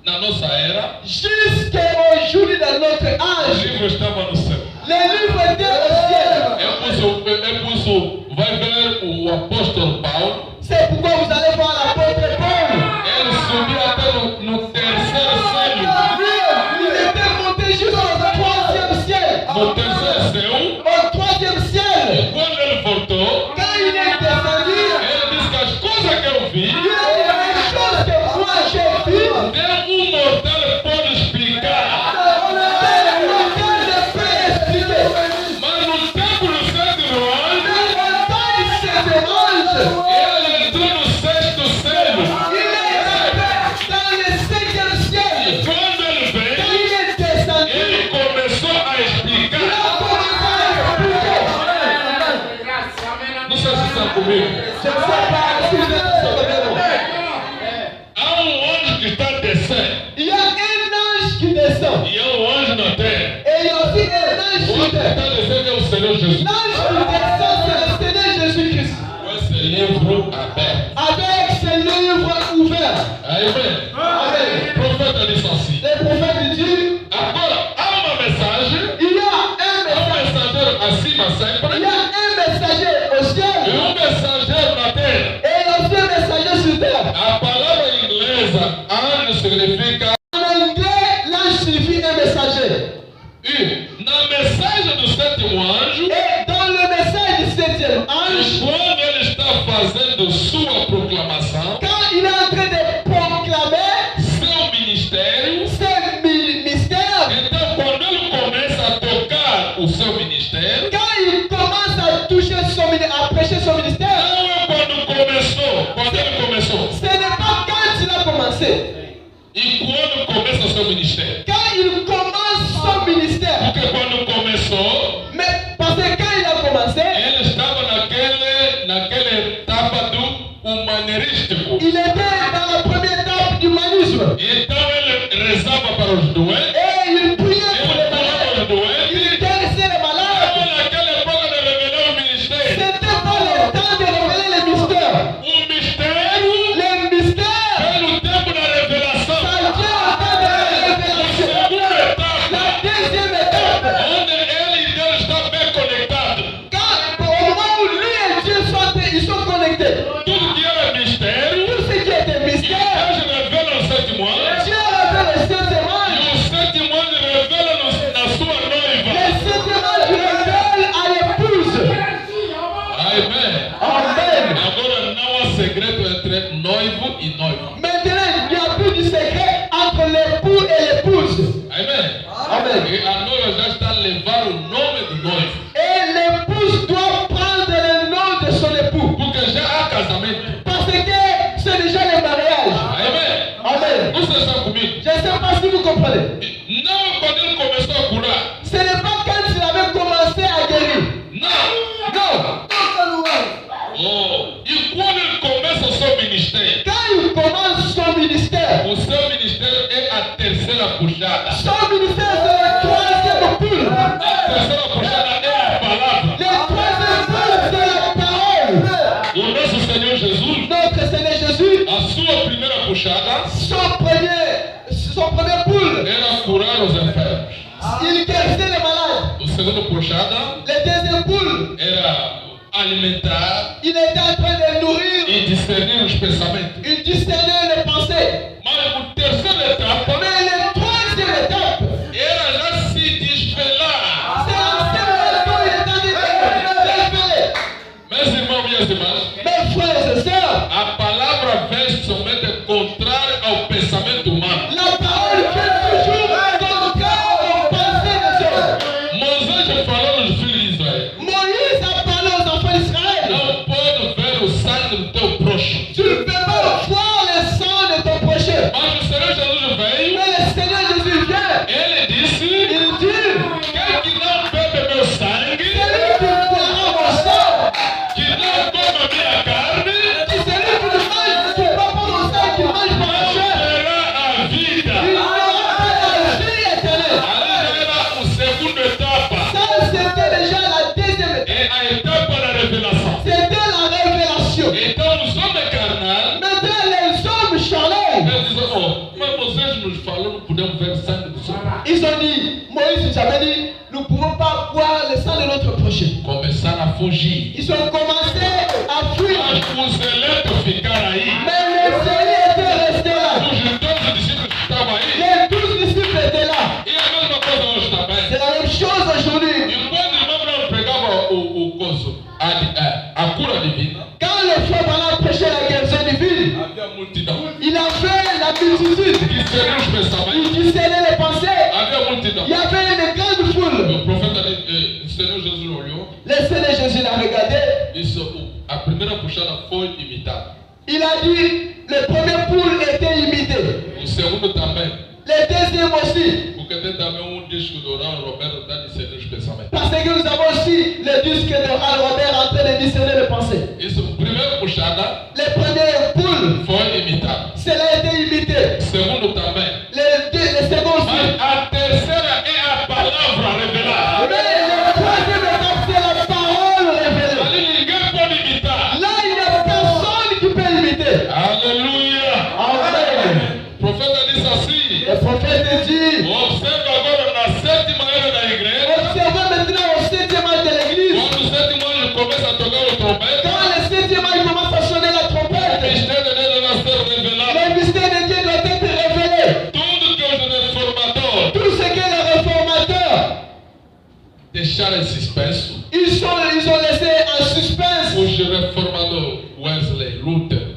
na nossa era, jusqu'au jour de notre o âge, livro estava no céu. le livre était au ciel. Vai ver o apóstolo Paulo. C'est pourquoi vous allez voir l'apôtre Paul. Ele subiu até no terceiro céu. Il était monté jusqu'au troisième ciel. No terceiro céu. Au troisième ciel. E quando ele voltou, Quand il est descendu, ele disse que as coisas que eu vi, il a dit les choses que moi j'ai vues. nenhum mortal pode explicar. Aucun ne peut expliquer. Mas no tempo do sétimo ano, Mais le temps du septième ange, ele entrou no sexto céu. il est entré dans le cinquième E ciel. quando ele Quand veio, il est descendu, ele começou a il explicar. a commencé à expliquer. Não sei se estão comigo. Je ne sais pas si vous êtes sur le vélo. Há anjo que está descendo. Il y a un ange qui descend. E há anjo na terra. Et il y a aussi un ange O sur anjo que terre. está descendo é o Senhor Jesus. L'ange qui descend, c'est le Seigneur Jésus-Christ. Com esse livro aberto. Avec ce livre ouvert. Amém. Amen. O profeta disse assim. Le prophète dit, Agora, há uma mensagem. il y a un Há um messager. mensageiro acima Il sempre. y a un messager au E ciel. mensageiro na terra. Et il y a aussi un messager sur terre. A palavra inglesa, anjo, significa. En anglais, l'ange signifie un messager. E na mensagem do sétimo anjo, Et dans le message du septième ange, quando ele está fazendo sua proclamação, quand il est en train de proclamer seu ministério, ce mystère, então quando ele começa a o seu ministério, quand il commence à toucher à prêcher son ministère, não é quando ele começou, ce n'est pas quand il a commencé. e quando começa o seu ministério. Quand il commence son ministère, Porque quando começou, mais parce que quand il a commencé, ele estava naquela etapa do humanerístico. il était dans la première étape du humanisme. Então ele rezava para os doentes, Et il priait pour ele les curava os malades. doentes. Il guérissait les malades. Estava naquela época de revelar o ministério. C'était pas le temps de révéler les mystères. Mistério Les mystères, pelo tempo da revelação. ça vient au temps de la révélation. Segunda etapa, La deuxième étape, onde ele e Deus estão bem conectados. quand, au moment où lui et Dieu ils sont connectés, Tudo que era mistério, tout ce qui était mystère, Deus revela no sétimo ano. Dieu révèle le septième ange. E o sétimo ano revela na sua noiva. Le septième ange révèle à l'épouse. Amém. Amen. Agora não há segredo entre noivo e noiva. Maintenant, il n'y a plus de secret entre l'époux et l'épouse. Amém. Amen. E a noiva já está a levar o nome do noivo. Et l'épouse doit prendre le nom de son époux. Porque já há casamento. Parce que c'est déjà le mariage. Amém. Amen. Vocês estão comigo? Je ne sais pas si vous comprenez. Não quando ele começou a curar. Ce n'est pas quand il avait commencé à guérir. Não. Non. Oh. E quando ele começa o seu ministério, Quand il commence son ministère, o seu ministério é a terceira puxada. son ministère c'est le troisième poule. A terceira puxada é a palavra. Le troisième poule c'est la parole. O nosso Senhor Jesus, Notre Seigneur Jésus, a sua primeira puxada son premier poule, era curar os enfermos. il guérissait les malades. O segundo puxada Le deuxième poule, era alimentar il était en train de nourrir, e discernir os pensamentos. il discernait les pensées. Mas a terceira etapa Mais la troisième étape, era já se desvelar. c'est en ce moment où il est en train de révéler. Meus irmãos e minhas irmãs, Mes frères et sœurs, a palavra vem somente contrária ao pensamento humano. la parole fait toujours contraire aux pensées des hommes. Moisés falou nos filhos de Israel: Moïse a parlé aux enfants d'Israël. não pode ver o sangue do teu próximo. Tu ne peux pas voir le sang de ton prochain. Mas o Senhor Jesus veio, Mais le Seigneur Jésus vient. ele disse: Il dit, quem que não bebe meu sangue, celui qui boira mon sang, que não coma minha carne, dit celui qui ne mange, qui ne boit pas mon sang, qui mange pas ma não chair, terá a il vida. n'aura pas la vie éternelle. Ali era a segunda etapa, Ça, c'était déjà la deuxième étape. é a etapa da revelação. C'était la révélation. Então os homens carnais, Maintenant, les hommes charnels, eles dizem: oh, mas Moisés nos falou, não podemos ver sangue do seu próximo. ils ont dit, Moïse nous avait dit, nous ne pouvons pas boire le sang de notre prochain. Começaram a fugir. Ils ont commencé à fuir. Mas os eleitos ficaram aí. Mais les élus étaient restés là. Os 12 discípulos que estavam aí. Les 12 disciples étaient là. E a mesma coisa hoje também. C'est la même chose aujourd'hui. E quando o irmão Branham pregava o coisa, a cura divina, Quand le frère Branham prêchait la guérison divine, havia multidão. il avait la multitude. Discerniu os pensamentos. Il discernait les pensées. Havia multidão. Il y avait une grande foule. O profeta, o Senhor Jesus olhou. Le Seigneur Jésus l'a regardé. Disse: a primeira puxada foi imitada. Il a dit, le premier poule était imité. O segundo também. Le deuxième aussi. Porque tem também disco do Oral Roberto da discernir os pensamentos. Parce que nous avons aussi le disque de Al Robert en train de discerner les pensées. Isso, primeira puxada Le premier poule, foi imitada. cela a été imité. Segundo também. Le second aussi. Mas a terceira é a palavra revelada. Mais le troisième étape, c'est la parole révélée. Ali ninguém pode imitar. Là, il n'y a personne qui peut imiter. Aleluia. Amen. O profeta disse assim: Le prophète dit, observa agora na sétima era da igreja, observez maintenant au septième âge de l'église. quando o sétimo anjo começa a tocar o trombeta, Quand le septième âge commence à sonner la o trompette, mistério de Deus vai ser revelado. le mystère de Dieu doit être révélé. Tudo que os reformadores Tout ce que les réformateurs, deixaram em suspenso, ils ont laissé en suspense. os reformadores Wesley, Luther,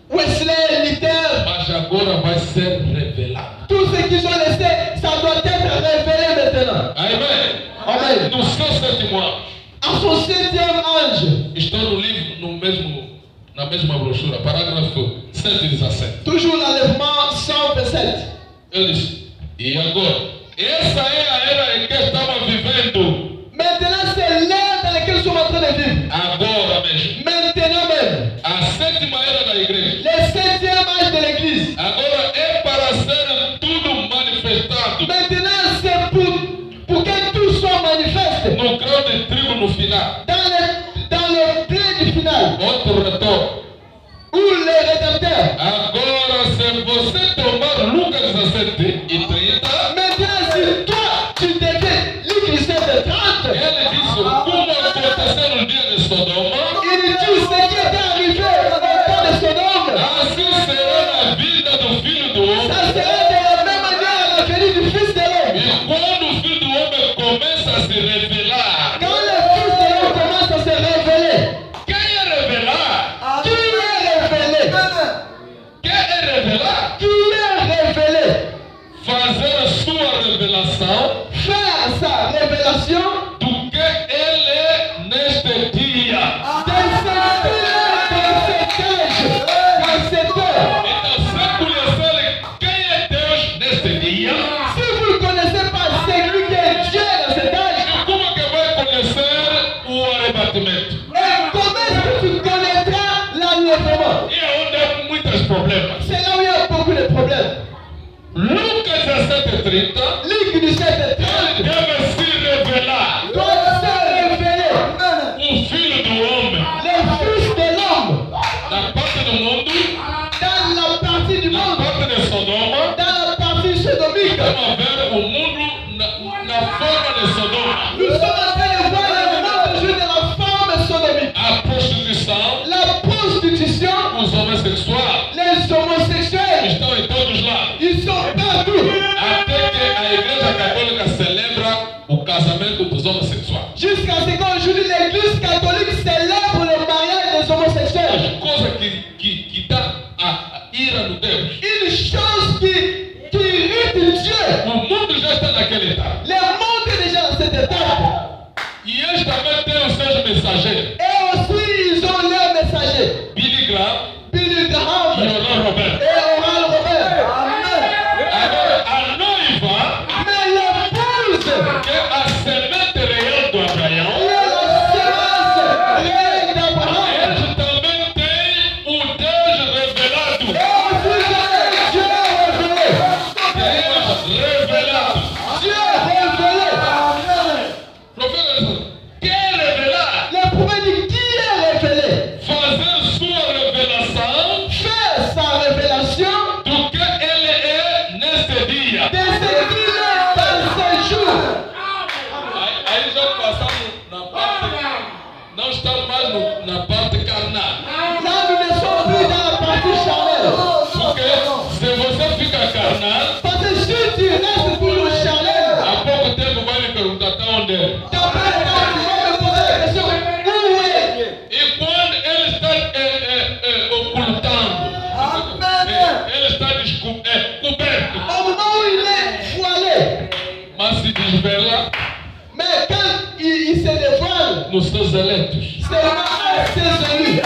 Wesley, Luther, mas agora vai ser revelado. tout ce qu'ils ont laissé, ça doit être révélé maintenant. Amém. Amen. do seu sétimo anjo. À son 7e ange. Estou no livro, na mesma brochura, parágrafo 117. Toujours l'enlèvement 127. Ele diz, e agora? Essa é a era em que estamos vivendo. Maintenant, c'est l'ère dans laquelle nous sommes en train de vivre. Agora mesmo. Maintenant même. A sétima era da igreja. Le 7e âge de l'église. Agora é para ser tudo manifestado. Maintenant, c'est pour que tout soit manifeste. No grão de trigo no final. Dans le blé du final. Outro retorno. Ou le rédempteur. Agora, se você tomar Lucas 17 e 30. Maintenant, si toi, tu deviens Luc 17 et 30. Ele disse como aconteceu no dia de Sodoma. Il dit ce qui était arrivé au temps de Sodome. Assim será na vida do Filho do Homem. Ça sera de la même manière à la venue du Fils de l'homme. E quando o Filho do Homem começa a se revelar. Quand le Fils de l'homme commence à se révéler. Quem é revelar? Qui est révélé? Quem é revelar? Qui est révélé? Fazer a sua revelação Faire sa révélation do que ele é neste dia. dans cette heure. Então, se conhecerem quem é Deus neste dia, Si vous ne connaissez pas celui qui est Dieu dans cet âge, como é que vai conhecer o arrebatamento? comment est-ce que tu connaîtras l'enlèvement? E é onde há muitos problemas. C'est là où il y a beaucoup de problèmes. Lucas 17:30, Luc 17 ele deve se revelar doit se révéler o Filho do Homem le Fils de l'homme na parte do mundo, dans la partie du na monde, parte de Sodoma. dans la partie sodomique. Vamos a ver o mundo na forma de Sodoma. Nous sommes en train de voir le monde aujourd'hui de la forme sodomique. A prostituição, La prostitution, os homossexuais les homosexuels, estão em todos lados. ils sont partout. Até que a Igreja Católica celebra o casamento dos homossexuais. Jusqu'à ce qu'aujourd'hui l'église catholique célèbre le mariage des homosexuels. Coisa que dá a ira no Deus. Une chose qui irrite Dieu. O mundo já está naquele etapa. Le monde est déjà dans cette étape. E eles também têm os seus mensageiros. Et aussi ils ont leurs messagers. Billy Graham Billy Graham e Oral Roberto. et Oral Robert. Agora, a noiva, Mais l'épouse, que é a semente real do Abraão, la semence réelle d'Abraham. eles também têm o Deus revelado. Et aussi Dieu révélé. Deus revelado. Dieu révélé. Profeta, quer revelar? Le premier dit qui est révélé. Fazer sua revelação Faire sa révélation do que ele é neste dia. de ce qu'il est dans ce jour. Aí já passamos na parte, não estamos mais na parte carnal. Là, nous ne sommes plus dans la partie charnelle. Porque se você fica carnal, Parce que si tu restes toujours charnel, há pouco tempo vai me perguntar até onde é. d'après ça, tu vas me poser la question, où est? E quando ele está ocultando, ele está coberto, Au moment où il est voilé. mas se desvela Mais quand il se dévoile, nos seus eleitos. seulement à ses élus.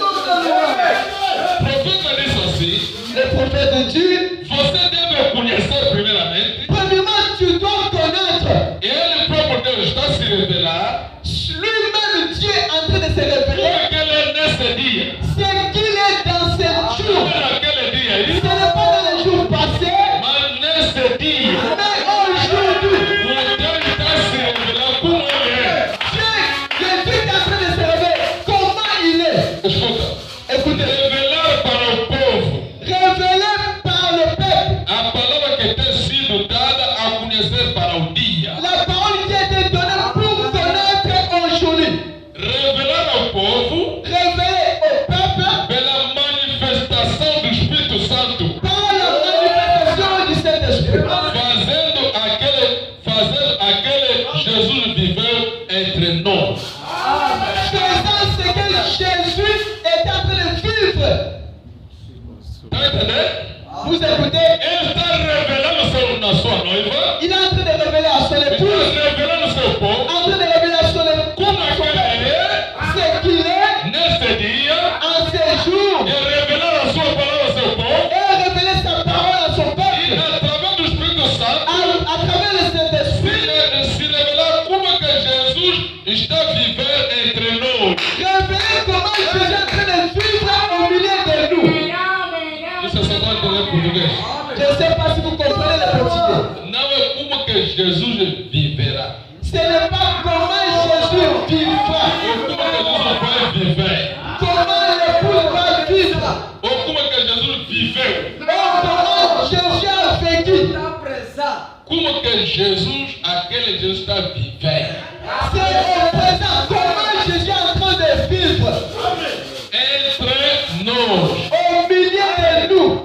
O profeta disse assim: Le prophète dit, você deve conhecer primeiramente, premièrement, tu dois connaître ele próprio Deus está a se revelar, lui-même Dieu en train de se como révéler. é que ele é nesse dia. C'est qu'il est dans ce jour. Não é naquele dia aí, Ce n'est pas dans les jours passés, mas nesse dia, mais aujourd'hui. o Deus está a se revelar como ele é. Dieu, le Dieu est en train de se révéler. Comment il est? Escuta, Écoutez, revelar para o povo révélé par le peuple. a palavra que tem está a viver entre nós. Révélez comment Jésus est en train de vivre au milieu de nous. Isso é só para entender português. Je ne sais pas si vous comprenez le portugais. Não é como que Jesus viverá. Ce n'est pas comment Jésus vivra. Ou como que Jesus vai viver. Comment l'époux va vivre. Ou como que Jesus viveu. Comment Jésus a vécu. Como que Jesus, aquele Jesus está a viver. C'est au présent. Comment Jésus est en train de vivre. Entre nós. Au milieu de nous.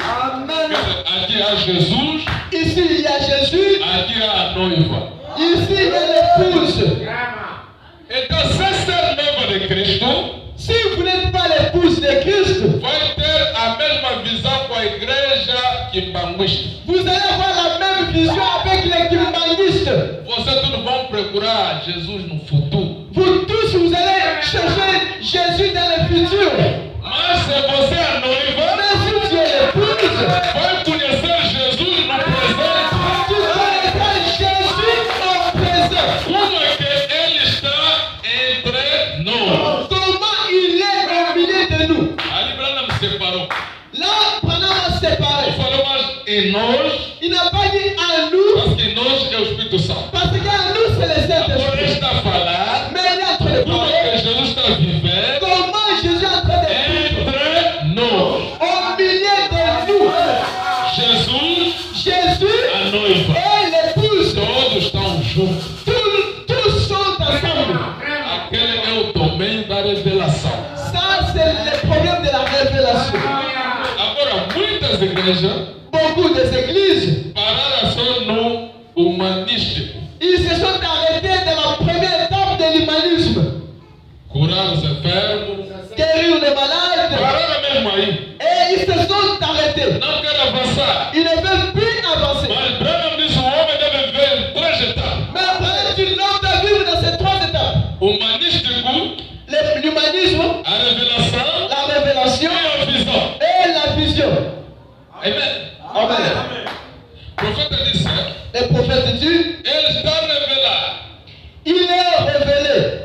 Aqui há Jesus. Ici il y a Jésus. Aqui há a noiva. Ici il y a l'épouse. Então, se ser noiva de Cristo, Si vous n'êtes pas l'épouse de Christ, vai ter a mesma visão com a igreja quimbanguista. vous allez avoir la même vision avec les kimbanguistes. Vocês todos vão procurar Jesus no futuro. Vous tous, vous allez chercher Jésus dans le futur. Mas se você é noiva, Mais si tu es l'épouse, vai conhecer Jesus no presente. tu connaîtras Jésus au présent. Como é que ele está entre nós? Comment il est au milieu de nous. Ali Brana me separou. Là, pendant à séparer, Não falou mais em nós, il n'a pas dit en nous, parce que nós é o Espírito Santo. parce qu'en nous c'est le Agora ele Saint-Esprit. está a falar Mais il est en train de como é parler que Jesus está a viver comment Jésus est en train de vivre entre nós. au milieu de nous. Jesus, Jésus a noiva, et l'épouse, todos estão juntos. tous sont ensemble. Aquele é o domínio da revelação. Ça, c'est le problème de la révélation. Agora, muitas igrejas Beaucoup des églises, pararam só no humanístico. ils se sont arrêtés dans la première étape de l'humanisme. Curar os enfermos. Guérir les malades. Pararam mesmo aí. Et ils se sont arrêtés. Não querem avançar. Ils ne veulent plus avancer. Mas Branham disse o homem deve viver em 3 etapas. Mais après, tu l'homme doit vivre dans ces 3 étapes. Humanístico, L'humanisme, a revelação la révélation e a visão. et la vision. Amen. Amen. O profeta disse, Le prophète dit, ele está a revelar il est révélé.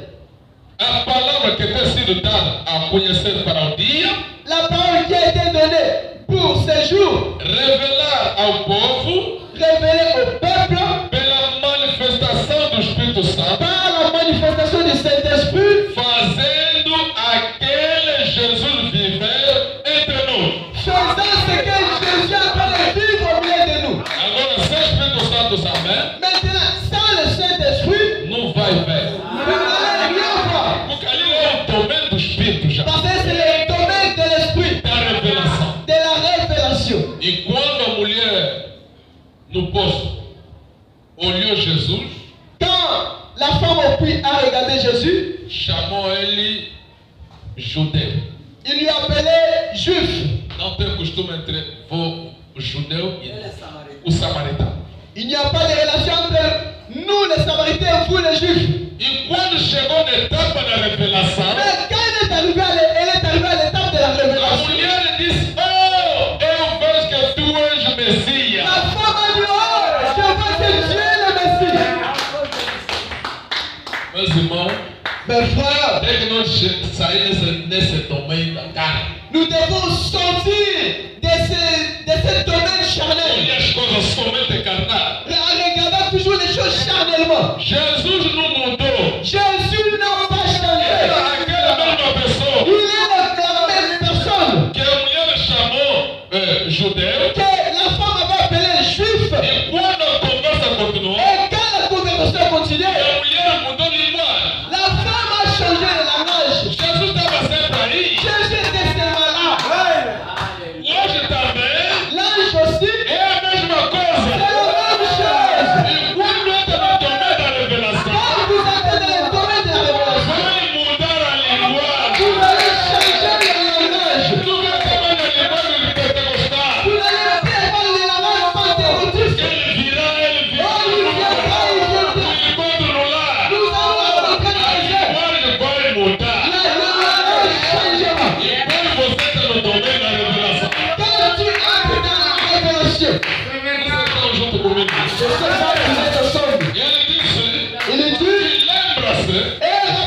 a palavra que tem sido dada a conhecer para o dia, La parole qui a été donnée pour ce jour, revelar ao povo révélée au peuple pela manifestação do Espírito Santo, par la manifestation du Saint-Esprit, fazendo aquele Jesus viver entre nós. faisant ce que Jésus est en train de vivre au milieu de nous. Agora, se o Espírito Santo saber, Maintenant, sans le Saint-Esprit, não vai ver. vous n'allez rien voir. Porque ali é o domínio do Espírito já, Parce que c'est le domaine de l'Esprit, da revelação. de la révélation. E quando a mulher no poço olhou Jesus, Quand la femme au puits a regardé Jésus, chamou ele judeu. il lui appelait juif. Não tem costume entre o judeu e o samaritano. Il n'y a pas de relation entre nous les Samaritains et vous les Juifs. E quando chegou na etapa da revelação, Mais quand elle est arrivée à l'étape de la a révélation, mulher disse: Oh, eu vejo que tu és o Messias. la femme a dit, oh, je vois que Dieu est le Messie. Meus irmãos, Mes frères, dès que nós saímos nesse domínio da carne, nous devons sortir de ce domaine charnel. olha as coisas somente carnais. En regardant toujours les choses charnellement. Jesus não mudou. Jésus n'a pas changé. Era aquela mesma pessoa Il est la même personne que a mulher chamou judeu. que la femme avait appelé juif. E quando a conversa continuou, Et quand la conversation continuait, a mulher mudou de linguagem. la femme a changé de langage. Jesus estava sempre aí. Jésus était seulement là. Hoje também L'ange aussi, é a mesma c'est coisa. la même chose. E quando entra no domínio da revelação, Quand vous entrez dans le domaine de la révélation, vai mudar a linguagem. vous allez changer le langage. Tu vai falar na linguagem de pentecostal. Vous n'allez plus avoir le langage pentecôtiste. Ele virá. Oh, il viendra. Enquanto no lar, Nous allons rencontrer a les gens. linguagem vai mudar. Le langage changera. E quando você está no domínio da revelação, Quand tu entres dans la révélation, vocês estão junto comigo. je sais pas si vous êtes ensemble. Ele disse Il est dit, que lembra-se et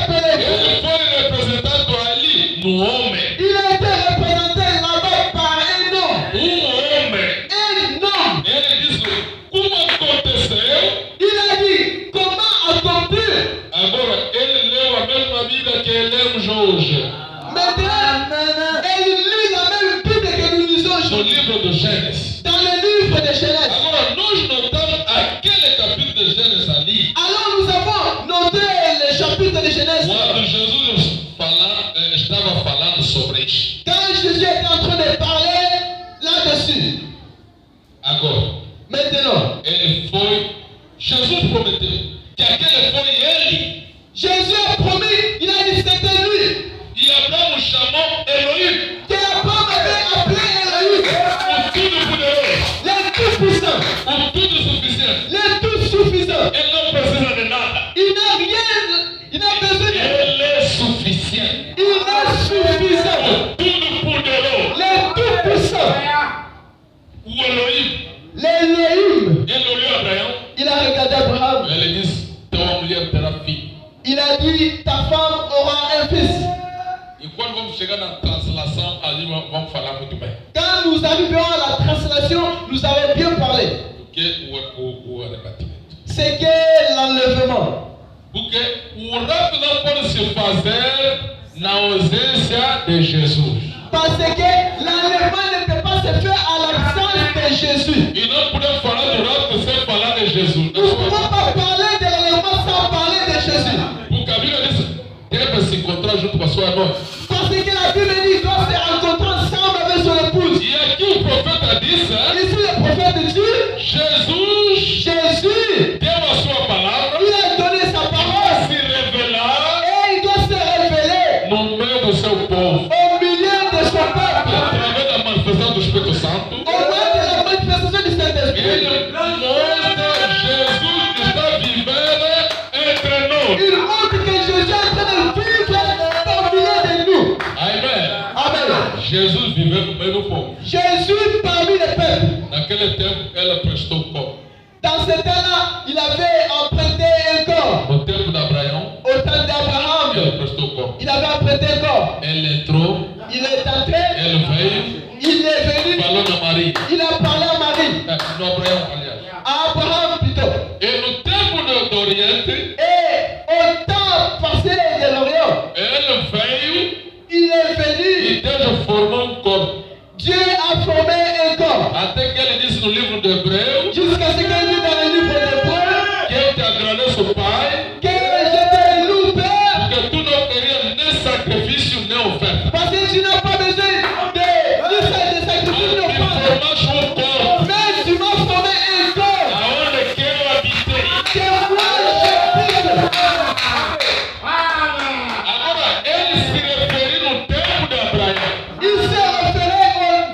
Agora, ele leu a mesma Bíblia que lemos hoje. Maintenant, elle lit la même Bible que nous lisons No aujourd'hui. livro do Gênesis. Dans le livre de Genèse. Agora, nós notamos aquele capítulo de Gênesis ali. Alors nous avons noté le chapitre de Genèse. Quando Jesus estava falando sobre isso. Quand Jésus était en train de parler là-dessus. Agora, Maintenant, Jesus prometeu que aquele foi ele. Jésus a promis, il a dit c'était lui. E Abraão chamou Elohim. Que Abraham avait appelé Elohim. O Todo-Poderoso. Le Tout-Puissant. O Tudo-Suficiente. Le Tout-Suffisant. Ele não precisa de nada. Il n'a rien, il n'a besoin de rien. Ele é suficiente. Il est suffisant. O Todo-Poderoso. Le Tout-Puissant. O Elohim. L'Elohim. Ele olhou Abraão. Il a regardé Abraham. Ele disse: tua mulher terá filho. Il a dit ta femme aura un fils. E quando vamos chegar na translação, ali vamos falar muito bem. Quand nous arriverons à la translation, nous allons bien parler. Porque o arrebatamento. C'est que l'enlèvement. Porque o rapto não pode se fazer na ausência de Jesus. Parce que l'enlèvement ne peut pas se faire à l'absence de Jésus. E não podemos falar do rapto sem falar de Jesus. Nous ne pouvons pas parler de l'enlèvement sans parler de Jésus. Porque a Bíblia diz: deve se encontrar junto com a sua noiva. Parce que la Bible dit doit se rencontrer ensemble avec son épouse. E aqui o profeta disse: Ici le prophète dit, Jésus deu a sua palavra, il a donné sa parole se revelar et il doit se révéler no meio do seu povo, au milieu de son peuple, através da manifestação do Espírito Santo. au moyen de la manifestation du Saint-Esprit. Ele mostra Jesus que está vivendo entre nós. Il montre que Jésus est en train de vivre au milieu de nous. Amen. Amen. Jesus viveu no meio do povo. Jésus parmi les peuples. Naquele tempo, ela prestou corpo. Dans ce temps-là, il avait emprunté un corps. No tempo d'Abraão, Au temps d'Abraham, ele prestou corpo. il avait emprunté un corps. Ele entrou, Il est entré, ele veio, il est venu, falou na Maria. il a parlé à Marie, No Abraão, aliás. à Abraham plutôt. E no tempo do Oriente, Et au temps passé de l'Orient, ele veio il est venu. e Deus formou um corpo. Dieu a formé un corps. Até que ele disse no livro de Hebreu, Jusqu'à ce qu'il dit dans le livre d'Hébreux que eu te agradeço, Pai, que je te loue, Père, porque tu não querias nem sacrifício nem oferta. parce que tu n'as pas besoin de sacrifice Tu de me offrande. formaste um corpo, Mais tu m'as formé un corps aonde que eu habitei. que moi j'habite. Agora, ele se referiu no tempo de Abraão. Il s'est référé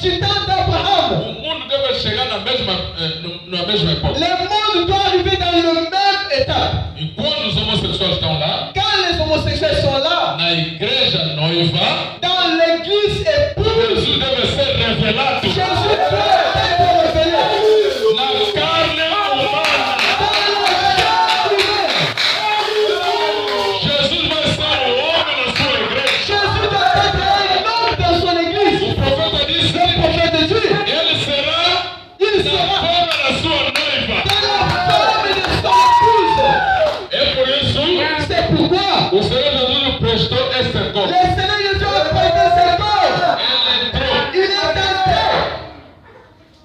du temps d'Abraham. O mundo deve chegar na mesma época. Le monde doit arriver dans le même état. E quando os homossexuais estão lá, Quand les homosexuels sont là, na igreja noiva, dans l'église épouse, Jesus deve ser revelado Jésus doit être révélé. na carne humana. Dans la chair humaine. Jesus vai ser o homem na sua igreja. Jésus doit être un homme dans son église. O profeta disse Le prophète de Dieu, ele será il na sera forma da sua noiva. dans la forme de son épouse. É por isso C'est pourquoi o Senhor Jesus prestou esse corpo. le Seigneur Jésus a prêté ses corps. Ele entrou. Il est entré.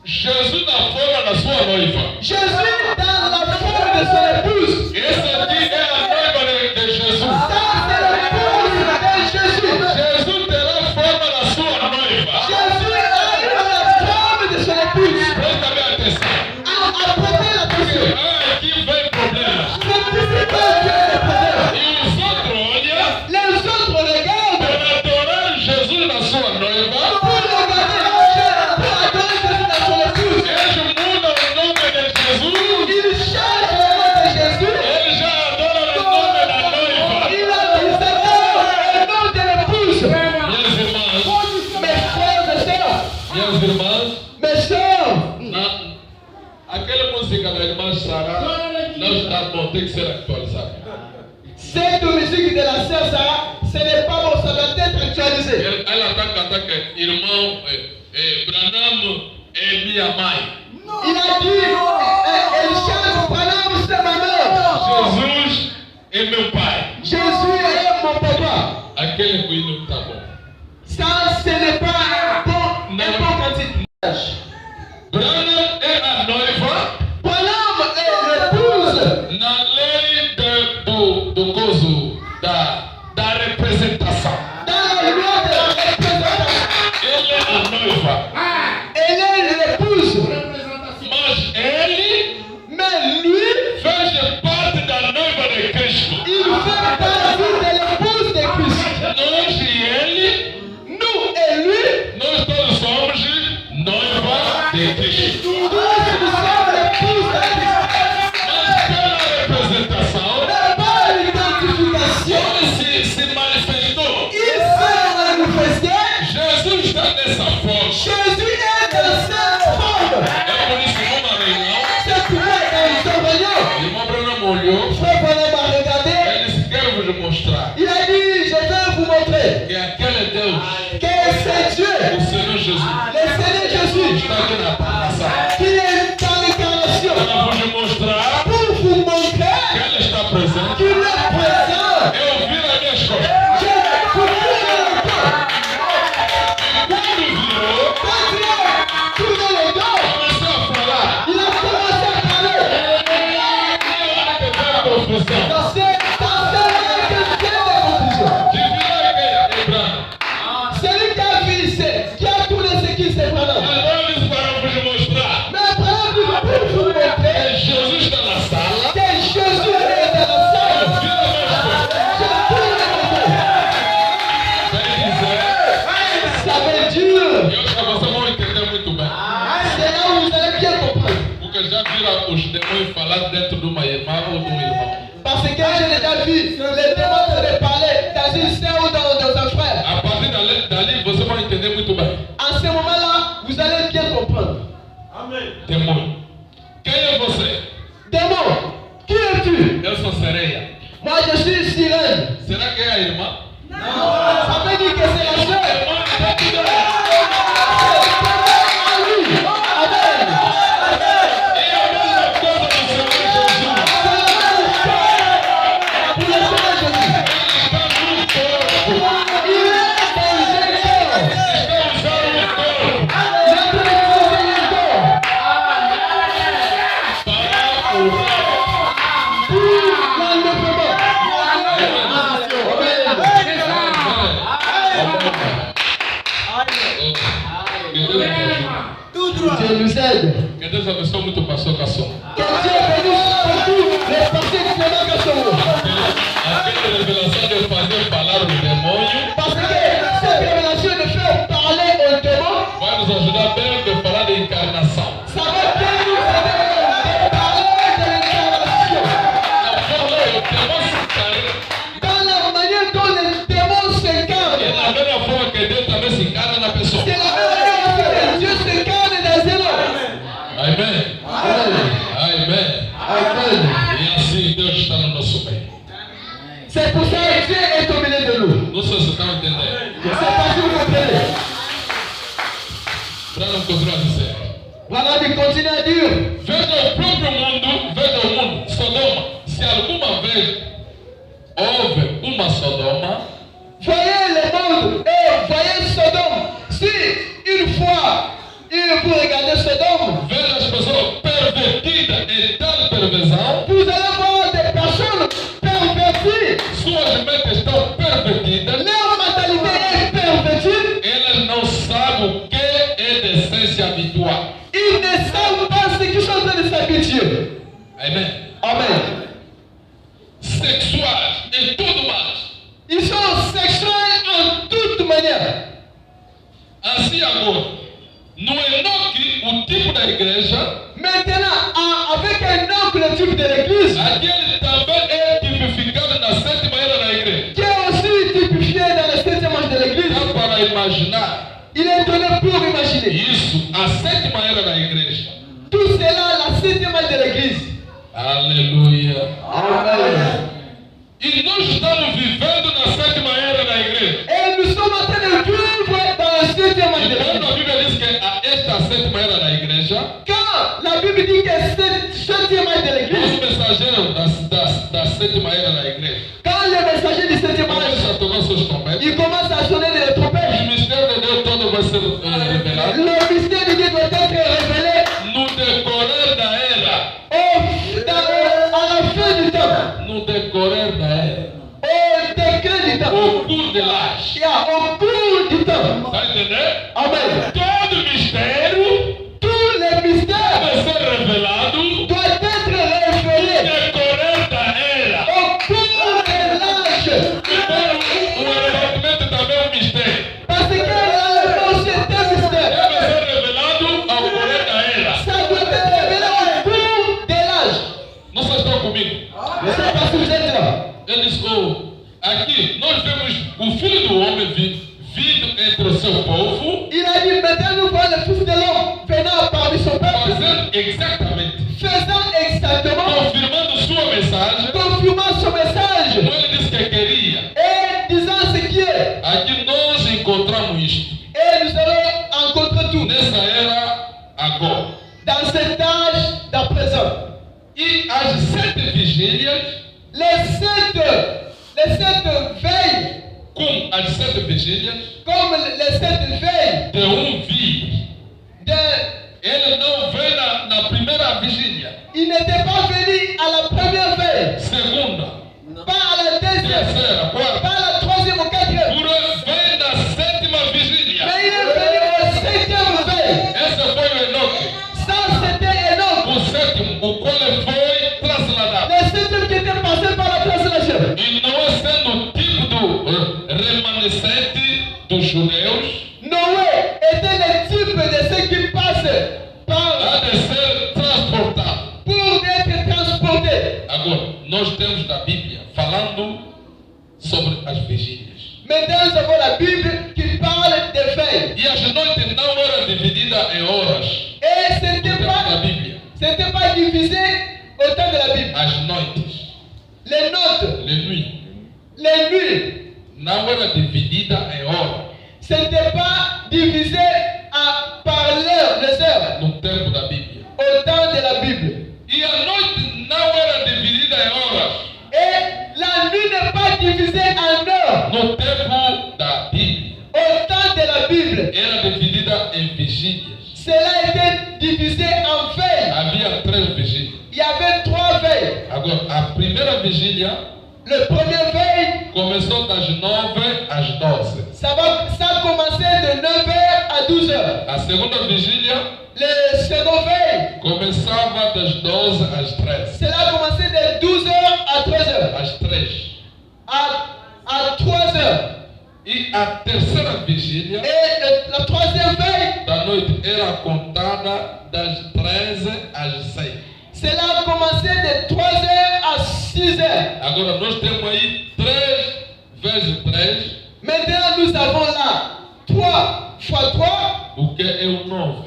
Jesus na forma da sua noiva. Jésus dans la forme de son épouse. Esse aqui é a noiva de Jesus. Ça, c'est l'épouse de Jésus. Jesus terá a forma da sua noiva. Jésus a la forme de son épouse. Presta bem atenção. A prêter l'attention. Aqui vem problema. C'est pas Dieu le problème. E os outros olham Les autres regardent para adorar Jesus na sua noiva. pour regarder pour adorer Jésus dans son épouse. Eles mudam o nome de Jesus. Il change le nom de Jésus. Eles já adoram o nome da noiva. Il a dit Seigneur, le nom de l'épouse. Minhas irmãs, Mes frères et sœurs, minhas irmãs, mes sœurs, aquela música da irmã Sara não está bom, tem que ser atualizada. cette musique de la sœur Sarah, ce n'est pas bon, ça doit être actualisé. Ela está cantando que irmão Branham é minha mãe. Il a dit, elle chante Branham, c'est ma mère. Jesus é meu pai. Jésus est mon papa. Aquele cuido tá bom. Ça, ce n'est pas bon, n'importe quel âge. Branham é a noiva. Branham est l'épouse. Na lei do gozo da representação. Dans la loi de la représentation. Ele é a noiva. Elle est l'épouse. Mais lui, faz parte da noiva de Cristo. Il fait partie de l'épouse de Christ. Nós e ele, nous et lui, nós todos somos noiva de Cristo. Nous sommes l'épouse de Christ. Mas pela representação, Mais par l'identification, ele se manifestou. il s'est manifesté. Jesus está nessa forma. Jésus est dans cette forme. É por isso que numa reunião, C'est pourquoi dans son réunion, o irmão Branham olhou. Frère Branham a regardé. Ele disse: quero vos mostrar Il a dit, je vais vous montrer que aquele Deus, que c'est Dieu, o Senhor Jesus, le Seigneur Jésus, está aqui na encarnação. qui est dans l'incarnation, Para vos mostrar pour vous montrer que Ele está presente. qu'il est présent. Eu vi nas minhas costas. Je vais vous montrer. Quando virou, Quand il a tourné le dos, começou a falar. il a commencé à parler. Teve confusão. Dans ce là que vient de confusion. Que virou que Branham. Celui qui a vu ici, qui a tourné ce qui s'est passé. Agora eles para vos mostrar Mais Branham dit pour vous montrer que Jesus está na sala. que Jésus est dans la salle. Eu vi nas minhas costas. Je tourne le dos. Quer dizer, Ça veut dire, eu acho que vocês vão entender muito bem. c'est là où vous allez bien comprendre. Porque já viram os demônios falar dentro de uma irmã ou de um irmão. Parce que j'ai déjà vu les démons de parler dans une sœur ou dans un frère. A partir dali vocês vão entender muito bem. En ce moment-là, vous allez bien comprendre. Demônio. Quem é você? Démon, qui es-tu? Eu sou sereia. Moi, je suis sirène. Será que é a irmã? Ça veut dire que c'est la sœur. Demônio está aqui dentro. Ah oui, amen. É a mesma coisa do Senhor Jesus. Pour le Seigneur Jésus. Está no corpo. Il est dans le corps. Está usando o corpo Il a pris le corps para curar. pour l'enlèvement. Dieu nous aide. Que Deus abençoe muito o pastor Casson. Que Dieu bénisse surtout les parties de Clément Kassongo. Aquela revelação de fazer falar o demônio Parce que cette révélation de faire parler au démon, vai nos ajudar bem a falar de encarnação. ça va bien nous aider à parler de l'incarnation. A forma que o demônio se encarna Dans la manière dont les démons s'incarnent. é da mesma forma que Deus também se encarna na pessoa. C'est la même manière que Dieu s'incarne dans un homme. Amém? Amen. Amém. Amen. E assim Deus está no nosso meio. C'est pour ça que Dieu est au milieu de nous. Não sei se estão entendendo. Je ne sais pas si vous comprenez. Para não continuar a dizer. Voilà, il continue à dire. Veja o próprio mundo, veja o mundo, Sodoma. Se alguma vez houve uma Sodoma, Voyez le monde et voyez Sodome. Si une fois vous regardez Sodome, veja as pessoas pervertidas em tal perversão, vous allez voir des personnes perverties. suas mentes estão pervertidas, Leur mentalité est pervertie. elas não sabem o que é decência habitual. Ils ne savent pas ce qu'ils sont en train de s'habituer. Amém? Amen. Sexuais e tudo mais. Ils sont sexuels en toute manière. Assim agora, no Enoque, o tipo da igreja, Maintenant, avec un oncle type de l'église, aquele também é tipificado na sétima era da igreja. qui est aussi typifié dans le 7e âge de l'église, Dá para imaginar il est donné pour imaginer. isso, a sétima era da igreja. Tout cela, la 7e âge de l'église. Aleluia. Amen. E nós estamos vivendo na sétima era da igreja. Et nous sommes en train de vivre dans le 7e âge de E quando l'église. a Bíblia diz que esta sétima era da igreja, Quand la Bible dit que c'est le 7e âge de l'église, os mensageiros da sétima era da igreja, quand Quand le messager du 7e âge, começa a tocar seus trompetes, il commence à sonner les trompettes, o mistério de Deus todo vai ser revelado le mystère de Dieu doit être révélé no decorrer da era. à la fin du temps, No decorrer da era. au décret du temps, Au cours de l'âge. au cours du temps. Tá entendendo? Amen. Todo mistério Tous les mystères vai ser revelado doivent être révélés no decorrer da era. au cours de l'âge. Então, o arrebatamento também é um mistério. Parce que l'enlèvement c'est un mystère. Ele vai ser revelado ao decorrer da era. Ça doit être révélé au cours de l'âge. Não vocês estão comigo? Je ne sais pas si vous êtes là. Ele diz, aqui nós vemos o Filho do Homem vindo entre o seu povo, Il a dit maintenant nous voyons le Fils de l'homme venant parmi son peuple, fazendo exatamente, faisant exactement, confirmando sua mensagem, confirmant son message como ele disse que queria. et disant ce qui est. Aqui nós encontramos isto, Et nous allons rencontrer tout nessa era agora. dans cet âge d'à présent. E as 7 vigílias, Les sept veilles, com as 7 vigílias comme les 7 veilles de vir. de... Ele não vem na primeira vigília, Il n'était pas venu à la première veille, segunda, pas à la deuxième, terceira, quarta. pas à la troisième ou quatrième, Vem na 7ª vigília. mais il est venu à la 7e veille. Essa foi o Enoque, Ça, c'était Enoch, o 7º, o qual foi trasladado. le 7e qui était passé par la translation. E não é sendo o tipo do remanescente dos judeus, Noé était le type de ceux qui passent par há de ser transportado. pour être transportés. Agora, nós temos na Bíblia falando sobre as vigílias. Maintenant, nous avons la Bible qui parle des veilles. E as noites não eram divididas em horas. Et No tempo da Bíblia. c'était pas divisé au temps de la Bible. As noites, Les notes, les nuits, les nuits, não era dividida em horas. c'était pas divisé par l'heure, les heures, No tempo da Bíblia. au temps de la Bible. E a noite não era dividida em horas. Et la nuit n'est pas divisée en heures. No tempo da Bíblia. Au temps de la Bible, Era dividida em vigílias. cela était divisé en veilles. Havia 3 vigílias. Il y avait 3 veilles. Agora, a primeira vigília Le premier veille, começou das 9 às 12. ça a commencé de 9h à 12h. A segunda vigília Le second veille, começava das 12 às 13. cela a commencé de 12h à 13h. Às 3. À 3h. E a terceira vigília Et la troisième veille, da noite era contada das 13 às 6. cela a commencé de 3h à 6h. Agora nós temos aí 3 vezes 3, Maintenant, nous avons là 3 fois 3, o que é o 9.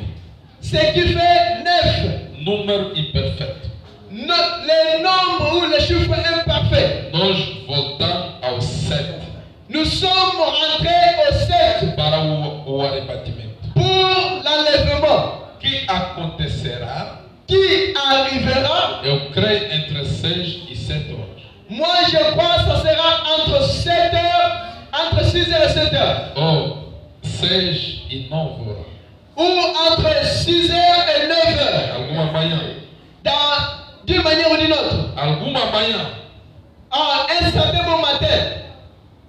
ce qui fait 9. Número imperfeito. Les nombres ou les chiffres imparfaits. Nós voltamos ao 7 Nous sommes rentrés au 7 para o arrebatamento. pour l'enlèvement Que acontecerá, qui arrivera. eu creio, entre 6 e 7 horas. Moi, je crois que ça sera entre 7h, entre 6h et 7h. Ou 6 e 9 horas. Ou entre 6h et 9h. Alguma manhã. D'une manière ou d'une autre. Alguma manhã. À un certain bon matin.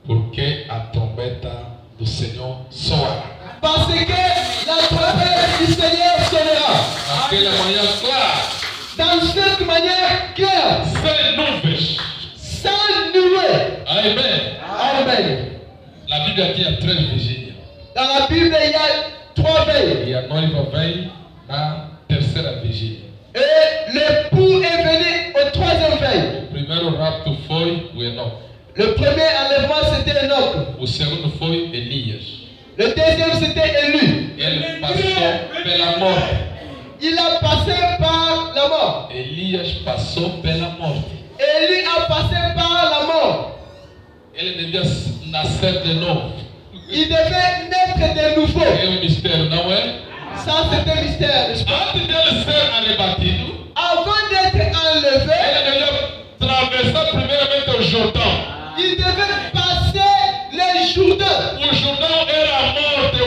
Porque a trombeta do Senhor soará. Parce que la trompette du Seigneur sonnera. Naquela manhã clara. Dans cette manière claire. Sem nuvens. Sans nuée. Amen. Amen. Na Bíblia tinha 3 vigílias. Dans la Bible, il y a 3 veilles. E a noiva veio na terceira vigília. Et l'époux est venu au 3e veille. O primeiro rapto foi o Enoque. Le premier enlèvement, c'était Enoch. O segundo foi Elias. Le deuxième, c'était Élie. Ele passou pela morte. Il a passé par la mort. Elias passou pela morte. Élie a passé par la mort. Ele devia nascer de novo. Il devait naître de nouveau. É um mistério, não é? Ça, c'est un mystère, n'est-ce pas? Antes dele ser arrebatido, Avant d'être enlevé, ele devia atravessar primeiramente o Jordão. il Il devait passer les Jourdains. O Jordão era a morte,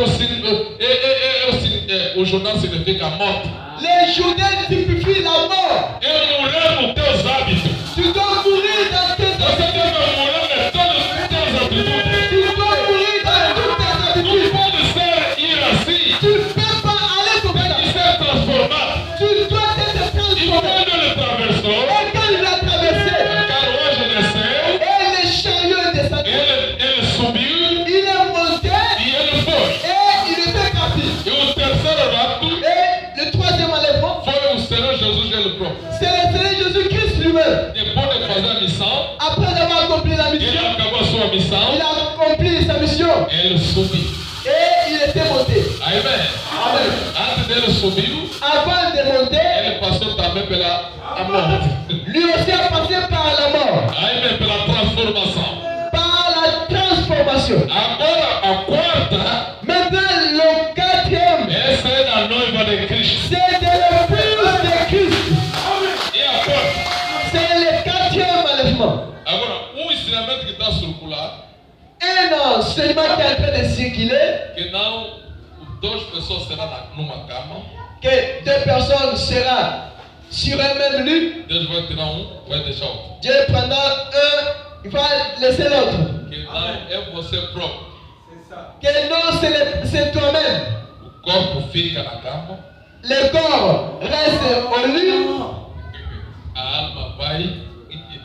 o Jordão significa morte. Les Jourdains typifient la mort. É morrer nos teus hábitos. Tu dois mourir dans tes Você habitudes. deve morrer em todas as teus atitudes. Tu dois mourir dans toutes tes Não habitudes. pode ser ir assim. Tu ne peux pas aller comme Tem ça. que ser transformado. Tu dois être E transformé. quando ele atravessou, Et quand il a a traversé, carruagem desceu, et le chariot est descendu, ele subiu il est monté e ele foi. et il était parti. E o terceiro rapto Et le troisième enlèvement, foi o Senhor Jesus ele próprio. c'est le Seigneur Jésus-Christ lui-même. Depois de fazer a missão, Après avoir accompli la ele mission, acabou a sua il missão, a accompli sa mission ele subiu. et il était monté. Amém? Amen. Antes dele subiu, Avant de monter, ele passou também pela a morte. lui aussi a passé par la mort, Amém? Pela transformação. par la transformation. Agora a quarta, Maintenant, le quatrième, essa é a noiva de Cristo. c'est de l'épouse de Christ. E a quarta? C'est le quatrième enlèvement. Agora, ensinamento que está a circular, Un enseignement qui est en train de circuler, que não duas pessoas serão numa cama, que deux personnes seront sur un même lit. Deus vai tirar vai deixar outro. Dieu prendra un, il va laisser l'autre. Que não é você próprio. Que non, c'est toi-même. O corpo fica na cama, Le corps reste au lit, a alma vai.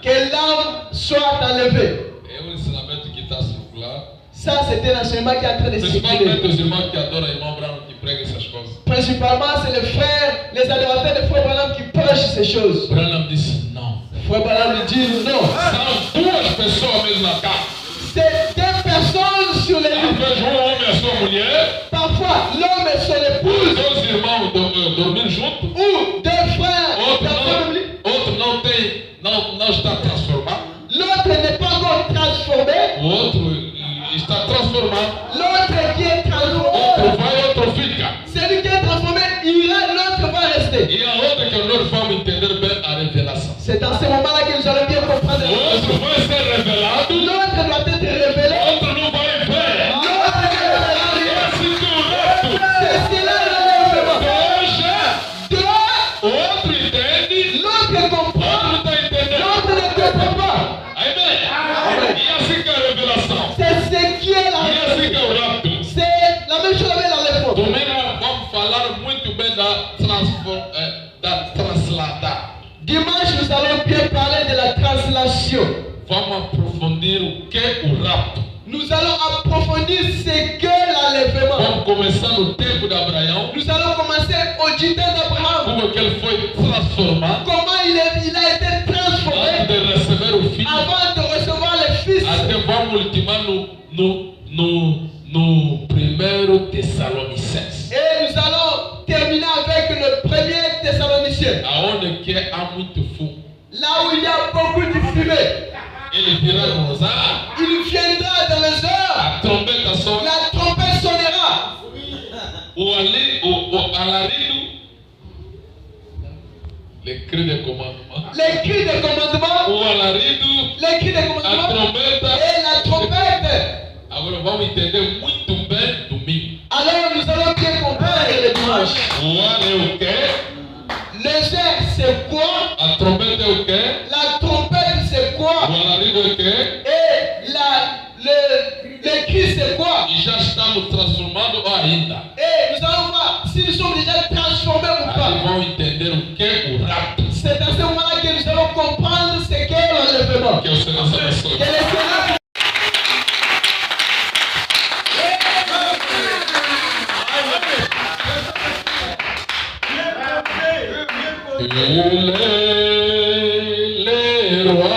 que l'âme soit enlevée. É ensinamento que está a circular. Ça, c'est un enseignement qui est en train de Principalmente circuler. os irmãos que adoram o irmão Branham que pregam essas coisas. Principalement, c'est les frères, les adorateurs de Frère Branham qui prêchent ces choses. Branham disse não. Frère Branham lui dit non. São duas pessoas mesmo na cama. C'est deux personnes sur les Às lits. vezes homem e a sua mulher, Parfois, l'homme et son épouse, dois irmãos dormindo juntos. ou deux frères Outro dans le même lit. outro não está transformado. L'autre n'est pas encore transformé. O outro está transformado. L'autre qui est Outro transformé, vai, outro fica. celui qui est transformé ira, l'autre va rester. E aonde que nós vamos entender bem a revelação? C'est dans ce moment-là que nous allons bien comprendre. O outro vai ser revelado, L'autre doit être révélé. o outro não vai ver. L'autre ne verra É rien. assim que o rapto. C'est cela l'enlèvement. Dois, Toi, o outro entende, l'autre o comprend, outro está entendendo. l'autre ne comprend pas. Amém? E assim que é a revelação. C'est ce qui est E la assim que é o rapto. C'est la même chose avec l'enlèvement. Domingo vamos falar muito bem da transladar. Dimanche, nous allons bien parler de la translation. Vamos aprofundir o que é o rapto. Nous allons approfondir ce qu'est l'enlèvement. Vamos começar no tempo de Abraão, Nous allons commencer au temps d'Abraham. como que ele foi transformado Comment il a été antes transformé de receber o filho. avant de recevoir le Fils. Até vamos ultimar no 1 Tessalonicenses, Et nous allons terminer avec le premier Thessaloniciens. aonde que há muito fogo. Là où il y a beaucoup de fumée. Ele virá nos ar, Il viendra dans les heures. a trombeta soa, La trompette sonnera. o alarido, le cri de commandement, Les cris de commandement. o alarido, Les cris de a commandement. trombeta. Et la trompette. Agora vamos entender muito bem domingo. Alors nous allons bien comprendre le dimanche. O ar é o quê? Les heures, c'est quoi? A trombeta é o quê? La trompette, c'est quoi? O alarido é o quê? Et le cri, c'est quoi? E já estamos transformados ainda. Et nous allons voir si nous sommes déjà transformés ou Aí pas. vão entender o que é o rapto. C'est dans ce moment-là que nous allons comprendre ce qu'est l'enlèvement. Que o Senhor nos abençoe. Que le Seigneur Le roi